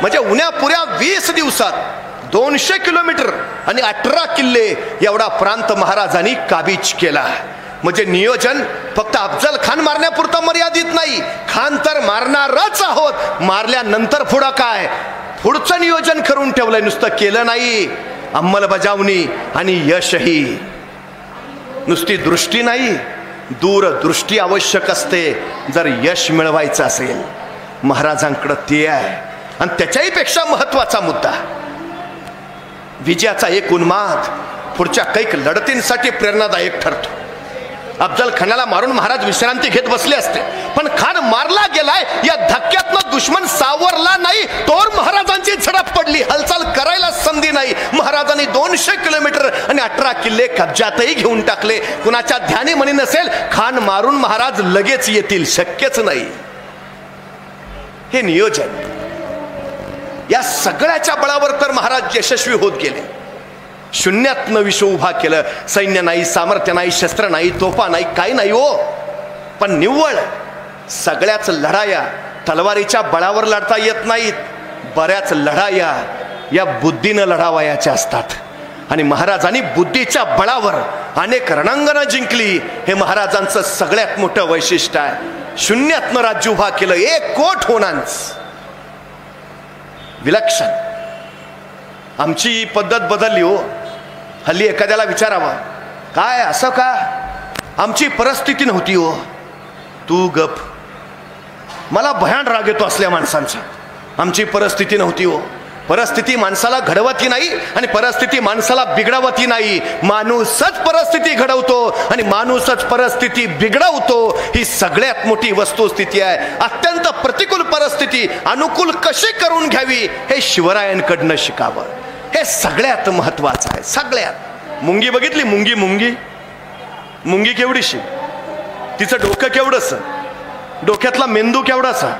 म्हणजे उन्या पुऱ्या 20 दिवसात 200 किलोमीटर आणि 18 किल्ले एवढा प्रांत महाराजांनी काबीज केला. म्हणजे नियोजन फक्त अफजल खान मारण्यापुरतं मर्यादित नाही. खान तर मारणारच आहोत. मारल्यानंतर पुढं काय? पुढचं नियोजन करून ठेवलंय. नुसतं केलं नाही, अंमलबजावणी आणि यशही. नुसती दृष्टी नाही, दूरदृष्टी आवश्यक असते जर यश मिळवायचं असेल. महाराजांकडे ते आहे. आणि त्याच्याही पेक्षा महत्वाचा मुद्दा, विजयाचा एक उन्माद पुढच्या कैक लढतींसाठी प्रेरणादायक ठरतो. अफजल खानाला मारून महाराज विश्रांती घेत बसले असते, पण खान मारला गेलाय या धक्क्यातनं दुश्मन सावरला नाही. तोवर महाराजांची झडप पडली. हालचाल करायला संधी नाही. महाराजांनी 200 किलोमीटर आणि 18 किल्ले कब्जातही घेऊन टाकले. कुणाच्या ध्यानी म्हणी नसेल खान मारून महाराज लगेच येतील, शक्यच नाही. हे नियोजन. या सगळ्याच्या बळावर तर महाराज यशस्वी होत गेले. शून्यातनं विश्व उभा केलं. सैन्य नाही, सामर्थ्य नाही, शस्त्र नाही, तोफा नाही, काही नाही हो, पण निव्वळ सगळ्याच लढाया तलवारीच्या बळावर लढता येत नाहीत. बऱ्याच लढाया या बुद्धीनं लढावयाच्या असतात. आणि महाराजांनी बुद्धीच्या बळावर अनेक रणांगणं जिंकली. हे महाराजांचं सगळ्यात मोठं वैशिष्ट्य आहे. शून्यातनं राज्य उभा केलं. 1 कोट होणांच विलक्षण. आमची पद्धत बदलली हो. हल्ली एखाद्याला विचारावा, काय असं का? आमची परिस्थिती नव्हती हो. तू गप. मला भयान राग येतो असल्या माणसांचा. आमची परिस्थिती नव्हती हो. परिस्थिती माणसाला घडवती नाही आणि परिस्थिती माणसाला बिघडवती नाही. माणूसच परिस्थिती घडवतो आणि माणूसच परिस्थिती बिघडवतो. ही सगळ्यात मोठी वस्तुस्थिती आहे. अत्यंत प्रतिकूल परिस्थिती अनुकूल कशी करून घ्यावी हे शिवरायांकडनं शिकावं. हे सगळ्यात महत्वाचं आहे. सगळ्यात. मुंगी बघितली? मुंगी मुंगी मुंगी केवढीशी, तिचं डोकं केवढंसं, डोक्यातला मेंदू केवढासा.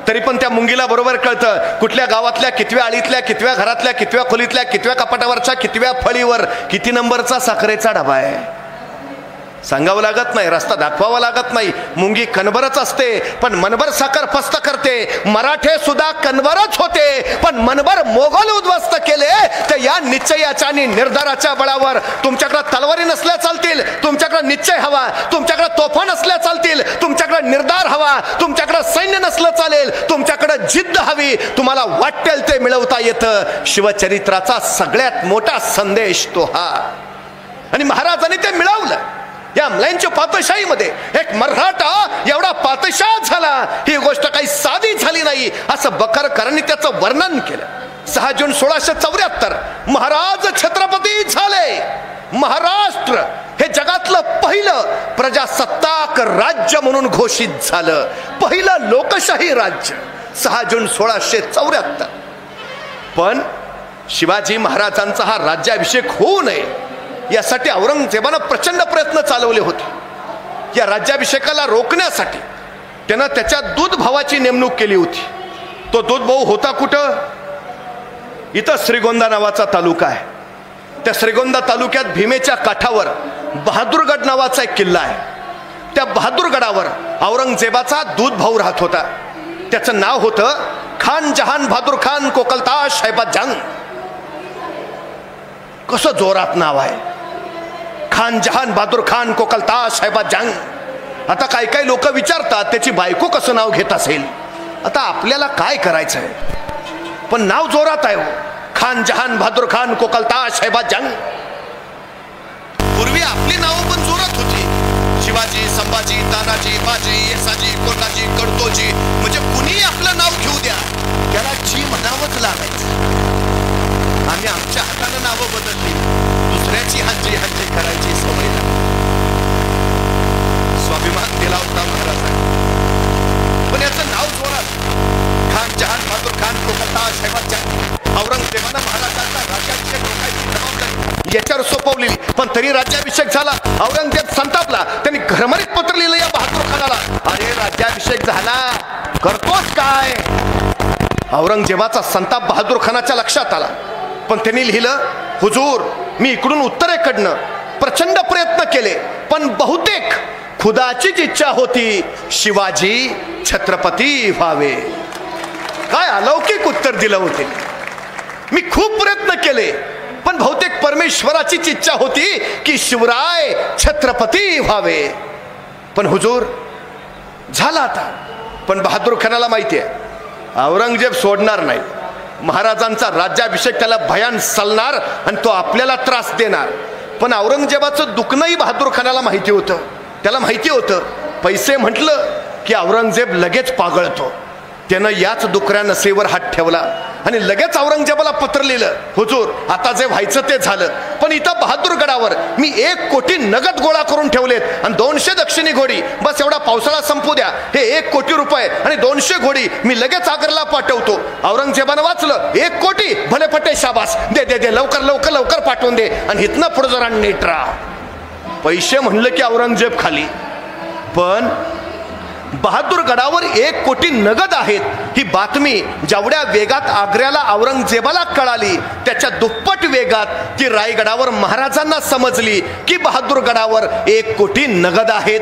तरी पण त्या मुंगीला बरोबर कळतं कुठल्या गावातल्या कितव्या आळीतल्या कितव्या घरातल्या कितव्या खोलीतल्या कितव्या कपाटावरच्या कितव्या फळीवर किती नंबरचा साखरेचा डबा आहे. सांगावं लागत नाही, रस्ता दाखवावा लागत नाही. मुंगी कणभरच असते पण मनभर साखर फस्त करते. मराठे सुद्धा कणभरच होते पण मनभर मोगल उद्ध्वस्त केले. तर या निश्चयाच्या आणि निर्धाराच्या बळावर तुमच्याकडे तलवारी नसल्या चालतील, तुमच्याकडे निश्चय हवा. तुमच्याकडे तोफा नसल्या चालतील, तुमच्याकडे निर्धार हवा. तुमच्याकडे सैन्य नसलं चालेल, तुमच्याकडे जिद्द हवी. तुम्हाला वाटेल ते मिळवता येतं. शिवचरित्राचा सगळ्यात मोठा संदेश तो हा. आणि महाराजांनी ते मिळवलं. या अमलांच्या पातशाहीमध्ये एक मराठा एवढा पातशाह झाला, ही गोष्ट काही साधी झाली नाही असं बखरकरांनी त्याचं वर्णन केलं. 6 जून 1674 महाराज छत्रपती झाले. महाराष्ट्र हे जगातलं पहिलं प्रजासत्ताक राज्य म्हणून घोषित झालं, पहिलं लोकशाही राज्य 6 जून 1674. पण शिवाजी महाराजांचा हा राज्याभिषेक होऊ नये यासाठी औरंगजेबानं प्रचंड प्रयत्न चालवले होते. या राज्याभिषेकाला रोखण्यासाठी त्यानं त्याच्या दूध भावाची नेमणूक केली होती. तो दूध भाऊ होता कुठं? इथं श्रीगोंदा नावाचा तालुका आहे. त्या श्रीगोंदा तालुक्यात भीमेच्या काठावर बहादूरगड नावाचा एक किल्ला आहे. त्या बहादूरगडावर औरंगजेबाचा दूध भाऊ राहत होता. त्याचं नाव होतं खान जहान बहादूर खान कोकलताश हैबत जंग. कसं जोरात नाव आहे, खान जहान बहादूर खान कोकलताश हैबत जंग. आता काही काही लोक विचारतात त्याची बायको कसं नाव घेत असेल. आता आपल्याला काय करायचं आहे, पण नाव जोरात आहे. खान जहान बहादूर खान कोकलताश हैबत जंग. पूर्वी आपली नावं पण जोरात होती. शिवाजी, संभाजी, तानाजी, बाजी, येसाजी, कोटाजी, कडतोजी, म्हणजे कुणी आपलं नाव घेऊ द्या त्याला जी म्हणावंच लागायचं. आम्ही आमच्या हातानं नावं बदलली, दुसऱ्याची हांजी हांजी करायची सवय लागली. स्वाभिमान दिला होता महाराजांनी, पण याचं नाव जोरात खान जहान बहादूर खान कोकलताश हैबत जंग. औरंगजेबानं महाराजांचा राज्याभिषेक रोखायची जबाबदारी याच्यावर सोपवलेली, पण तरी राज्याभिषेक झाला. औरंगजेब संतापला. त्यांनी घरमरीत पत्र लिहिलं या बहादूर खानाला, अरे राज्याभिषेक झाला, करतोस काय? औरंगजेबाचा संताप बहादूर खानाच्या लक्षात आला. पण त्यांनी लिहिलं, हुजूर, मी इकडून उत्तरेकडनं प्रचंड प्रयत्न केले, पण बहुतेक खुदाचीच इच्छा होती शिवाजी छत्रपती व्हावे. काय अलौकिक उत्तर दिलं होते. मी खूप प्रयत्न केले, पण बहुतेक परमेश्वराचीच इच्छा होती की शिवराय छत्रपती व्हावे. पण हुजूर झाला आता. पण बहादूर खानाला माहिती आहे औरंगजेब सोडणार नाही. महाराजांचा राज्याभिषेक त्याला भयान सलणार आणि तो आपल्याला त्रास देणार. पण औरंगजेबाचं दुखणंही बहादूर खानाला माहिती होतं. त्याला माहिती होतं पैसे म्हटलं की औरंगजेब लगेच पागळतो. त्यानं याच दुकऱ्या नसेवर हात ठेवला आणि लगेच औरंगजेबाला पत्र लिहिलं, हुजूर आता जे व्हायचं ते झालं, पण इथं बहादूरगडावर मी 1 कोटी नगद गोळा करून ठेवलेत आणि 200 दक्षिणी घोडी. बस एवढा पावसाळा संपू द्या, हे 1 कोटी रुपये आणि 200 घोडी मी लगेच आग्र्याला पाठवतो. औरंगजेबानं वाचलं, 1 कोटी भले पटे शाबास, दे दे दे, लवकर लवकर लवकर पाठवून दे आणि इथनं पुढे जरा नीट राहा. पैसे म्हणलं की औरंगजेब खाली. पण बहादूरगडावर 1 कोटी नगद आहेत ही बातमी जेवढ्या वेगात आग्र्याला औरंगजेबाला कळाली, त्याच्या दुप्पट वेगात ती रायगडावर महाराजांना समजली की बहादूरगडावर 1 कोटी नगद आहेत.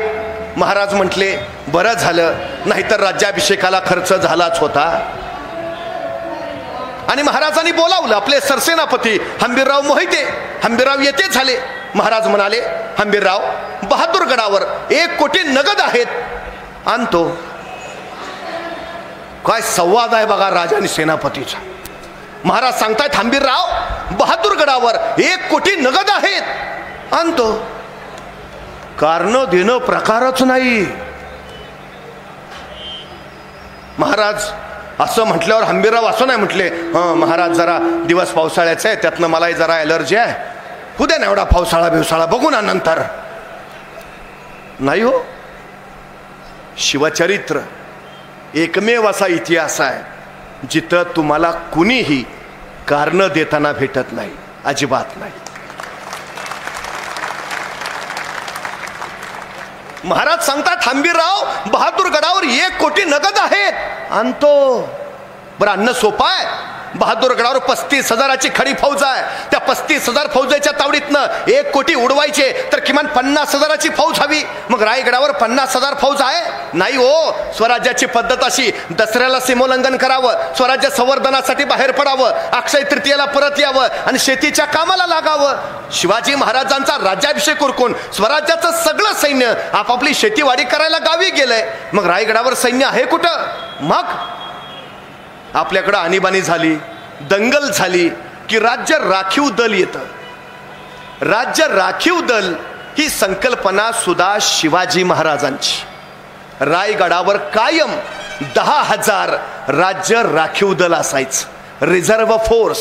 महाराज म्हटले, बरं झालं, नाहीतर राज्याभिषेकाला खर्च झालाच होता. आणि महाराजांनी बोलावलं आपले सरसेनापती हंबीरराव मोहिते. हंबीरराव येते झाले. महाराज म्हणाले, हंबीरराव, बहादूरगडावर 1 कोटी नगद आहेत, आणतो. काय संवाद आहे बघा राजा आणि सेनापतीचा. महाराज सांगतायत, हंबीरराव, बहादूरगडावर 1 कोटी नगद आहेत, आणतो. कारण देणं प्रकारच नाही. महाराज असं म्हटल्यावर हंबीरराव असं नाही म्हटले, महाराज जरा दिवस पावसाळ्याचा आहे, त्यातनं मलाही जरा ॲलर्जी आहे, उद्या ना एवढा पावसाळा बिवसाळा बघू ना नंतर. नाही हो, शिवचरित्र एकमेव असा इतिहास आहे जिथं तुम्हाला कुणीही कारण देताना भेटत नाही, अजिबात नाही. महाराज सांगतात, हंबीरराव, बहादूरगडावर 1 कोटी नगद आहेत, आणतो. बरं, अन्न सोपं आहे. बहादूरगडावर 35,000ची खडी फौज आहे. त्या 35,000 फौजेच्या तावडीतनं 1 कोटी उडवायचे तर किमान 50,000ची फौज हवी. मग रायगडावर 50,000 फौज आहे? नाही हो. स्वराज्याची पद्धत अशी, दसऱ्याला सीमोल्लंघन करावं, स्वराज्य संवर्धनासाठी बाहेर पडावं, अक्षय तृतीयेला परत यावं आणि शेतीच्या कामाला लागावं. शिवाजी महाराजांचा राज्याभिषेक उरकून स्वराज्याचं सगळं सैन्य आपापली शेतीवाडी करायला गावी गेलंय. मग रायगडावर सैन्य आहे कुठं? मग आपल्याकडं आणीबाणी झाली, दंगल झाली की राज्य राखीव दल येतं. राज्य राखीव दल ही संकल्पना सुद्धा शिवाजी महाराजांची. रायगडावर कायम 10,000 राज्य राखीव दल असायचं, रिझर्व्ह फोर्स.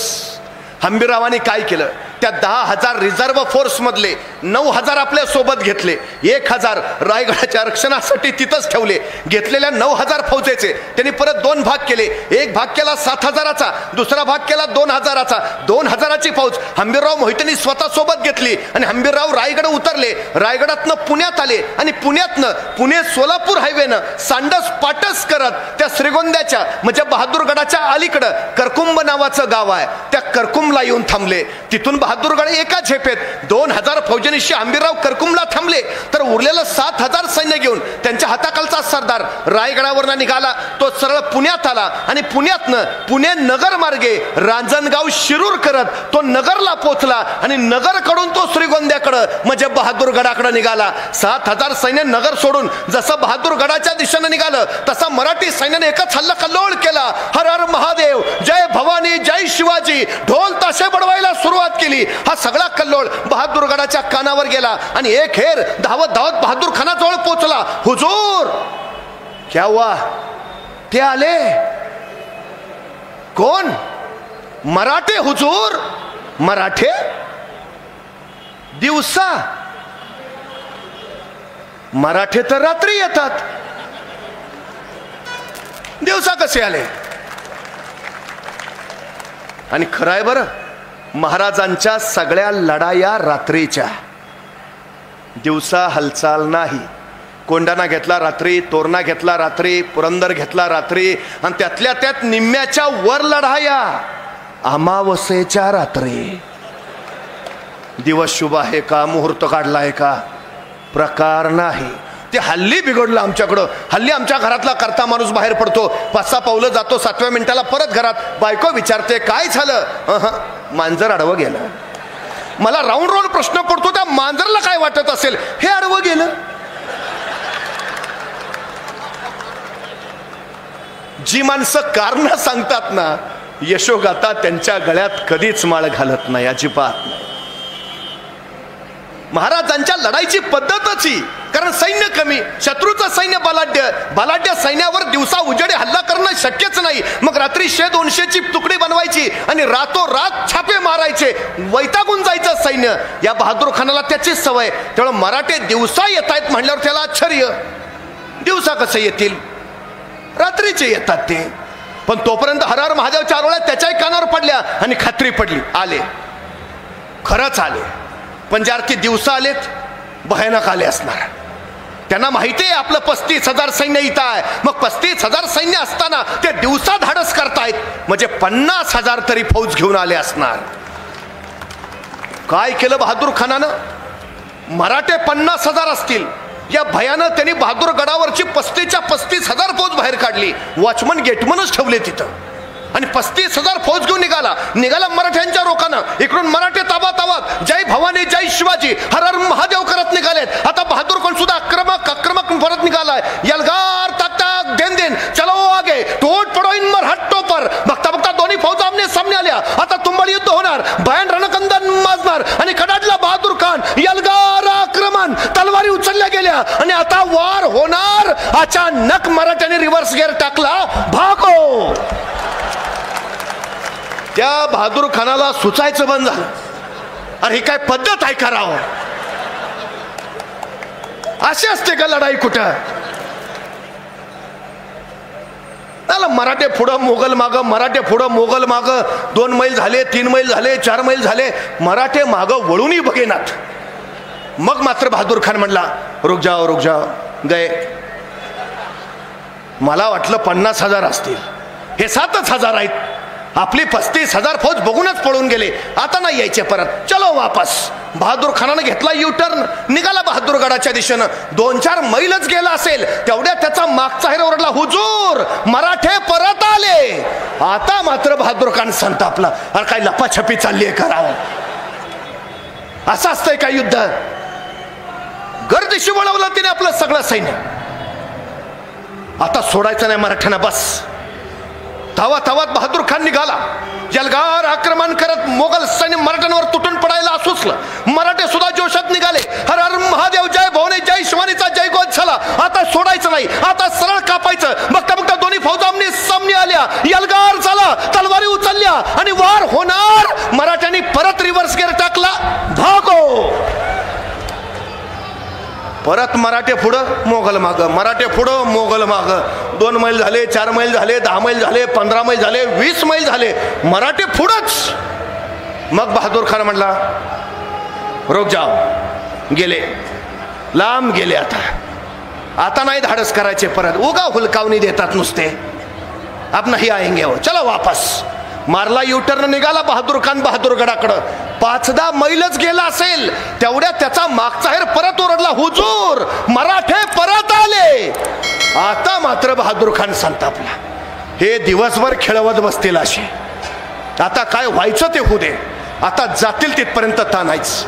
हंबीररावांनी काय केलं, त्या 10,000 रिझर्व्ह फोर्स मधले 9,000 आपल्या सोबत घेतले, 1,000 रायगडाच्या रक्षणासाठी तिथंच ठेवले. घेतलेल्या 9,000 फौजेचे त्यांनी परत 2 भाग केले. एक भाग केला 7,000चा, दुसरा भाग केला 2,000चा. 2,000ची फौज हंबीरराव मोहितेंनी स्वतः सोबत घेतली आणि हंबीरराव रायगड उतरले. रायगडातनं पुण्यात आले आणि पुण्यातनं पुणे सोलापूर हायवेनं सांडस पाटस करत त्या श्रीगोंद्याच्या म्हणजे बहादूरगडाच्या अलीकडं करकुंब नावाचं गाव आहे, त्या करकुंबला येऊन थांबले. तिथून बहादूरगड एका झेपेत 2,000 फौजांशी हंबीरराव करकुंबला थांबले. तर उरलेलं 7,000 सैन्य घेऊन त्यांच्या हाताखालचा सरदार रायगडावरनं निघाला. तो सरळ पुण्यात आला आणि पुण्यातनं पुणे नगर मार्गे रांजणगाव शिरूर करत तो नगरला पोहोचला आणि नगरकडून तो श्रीगोंद्याकडं म्हणजे बहादूरगडाकडे निघाला. 7,000 सैन्य नगर सोडून जसं बहादूरगडाच्या दिशेनं निघालं तसा मराठी सैन्याने एकच हल्ला कल्लोळ केला. हर हर महादेव, जय भवानी, जय शिवाजी, ढोल ताशे बडवायला सुरुवात केली. हा सगळा कल्लोळ बहादूरगडाच्या कानावर गेला आणि एक हेर धावत धावत बहादूर खानाजवळ पोहोचला. हुजूर, क्या हुआ? ते आले. कोण? मराठे हुजूर. मराठे दिवसा, मराठे तर रात्री येतात, दिवसा कसे आले? आणि खरं आहे बरं, महाराजांच्या सगळ्या लढाया रात्रीच्या, दिवसा हालचाल नाही. कोंढाणा घेतला रात्री, तोरणा घेतला रात्री, पुरंदर घेतला रात्री आणि त्यातल्या त्यात निम्म्याच्या वर लढाया अमावस्येच्या रात्री. दिवस शुभ आहे का, मुहूर्त काढलाय का, प्रकार नाही. ते हल्ली बिघडलं आमच्याकडं. हल्ली आमच्या घरातला करता माणूस बाहेर पडतो, 5-6 पावलं जातो, 7व्या मिनिटाला परत घरात. बायको विचारते काय झालं? मांजर आडवं गेलं. मला राऊंड राऊंड प्रश्न पडतो, त्या मांजरला काय वाटत असेल, हे आडवं गेलं. जी माणसं कारण सांगतात ना, यशोगाथा त्यांच्या गळ्यात कधीच माळ घालत नाही, अजिबात नाही. महाराजांच्या लढाईची पद्धतच ही, कारण सैन्य कमी, शत्रूचं सैन्य बलाढ्य, बलाढ्य सैन्यावर दिवसा उजेडे हल्ला करणं शक्यच नाही. मग रात्री 100-200ची तुकडी बनवायची आणि रातोरात छापे मारायचे, वैतागून जायचं सैन्य. या बहादूर खानाला त्याचीच सवय. त्यामुळे मराठे दिवसा येत आहेत म्हणल्यावर त्याला आश्चर्य. दिवसा कसे येतील? रात्रीचे येतात ते. पण तोपर्यंत हर हर महादेवच्या आरोळ्या त्याच्याही कानावर पडल्या आणि खात्री पडली, आले, खरंच आले. पण ज्या अर्थी दिवसा आलेत, भयानक आले असणार. त्यांना माहिती आहे आपलं 35,000 सैन्य इथं आहे. मग 35,000 सैन्य असताना ते दिवसा धाडस करतायत म्हणजे 50,000 तरी फौज घेऊन आले असणार. काय केलं बहादूर खानानं? मराठे 50,000 असतील या भयानं त्यांनी बहादूर गडावरची 35च्या 35,000 फौज बाहेर काढली. वॉचमन गेटमनच ठेवले तिथं आणि 35,000 फौज घेऊन निघाला मराठ्यांच्या रोखानं. इकडून मराठे ताबात जय भवानी, जय शिवाजी, हर हर महादेव करत निघालेत. आता बहादूर कोण सुद्धा आक्रमक परत निघालाय. यलगार ताक ताक देन देन चलो आगे, तोड पडो इन मराठों पर. बघता बघता दोन्ही फौज आमने सामने आल्या. आता तुंबळ युद्ध होणार, भयान रणकंदन माजणार आणि कडाडला बहादूर खान. यलगार आक्रमण, तलवारी उचलल्या गेल्या आणि आता वार होणार. अचानक मराठ्याने रिव्हर्स गिअर टाकला, भागो. त्या बहादूर खानाला सुचायचं बंद झालं. अरे ही काय पद्धत आहे करावं? अशी असते का लढाई कुठं? मराठे पुढं मोगल मागं, मराठे पुढं मोगल मागं. 2 मैल झाले, 3 मैल झाले, 4 मैल झाले, मराठे मागं वळूनही बघेनात. मग मात्र बहादूर खान म्हणला, रुक जाओ गए. मला वाटलं 50,000 असतील, हे 7,000 आहेत. आपली 35,000 फौज बघूनच पळून गेले. आता नाही यायचे परत, चलो वापस. बहादूर खानानं घेतला युटर्न, निघाला बहादूरगडाच्या दिशेनं. 2-4 मैलच गेला असेल तेवढ्या त्याचा मागचा हेर ओरडला, हुजूर मराठे परत आले. आता मात्र बहादूर खान संतापला. अरे काय लपाछपी चालली आहे करावं? असं असतंय का युद्ध? गर्दिशी वळवलं तिने आपलं सगळं सैन्य. आता सोडायचं नाही मराठ्यांना, बस. धावत बहादूर खान निघाला. यलगार आक्रमण करत मोगल सैन्य मराठ्यांवर तुटून पडायला सुचलं. मराठे सुद्धा जोशात निघाले. हर हर आता सोडायचं नाही, आता सरळ कापायचं. बघता बघता दोन्ही फौजांनी सामने आल्या, यलगार झाला, तलवारी उचलल्या आणि वार होणार. मराठ्यांनी परत रिव्हर्स गिअर टाकला, भागो. परत मराठे पुढं, मोगल माग, मराठे पुढं, मोगल माग. 2 मैल झाले, 4 मैल झाले, 10 मैल झाले, 15 मैल झाले, 20 मैल झाले, मराठे पुढंच. मग बहादूर खान म्हणला, रुक जाओ. गेले, लांब गेले. आता नाही धाडस करायचे परत, उगा हुलकावणी देतात नुसते. अब नाही आएंगे हो, चलो वापस. मारला युटर्न, निघाला बहादूर खान बहादूरगडाकडं. 5-10 मैलच गेला असेल तेवढ्या त्याचा मागचा हेर परत ओरडला, हुजूर मराठे परत आले. आता मात्र बहादूर खान संतापला. हे दिवसभर खेळवत बसतील असे, आता काय व्हायचं ते होऊ दे, आता जातील तिथपर्यंत ताणायच.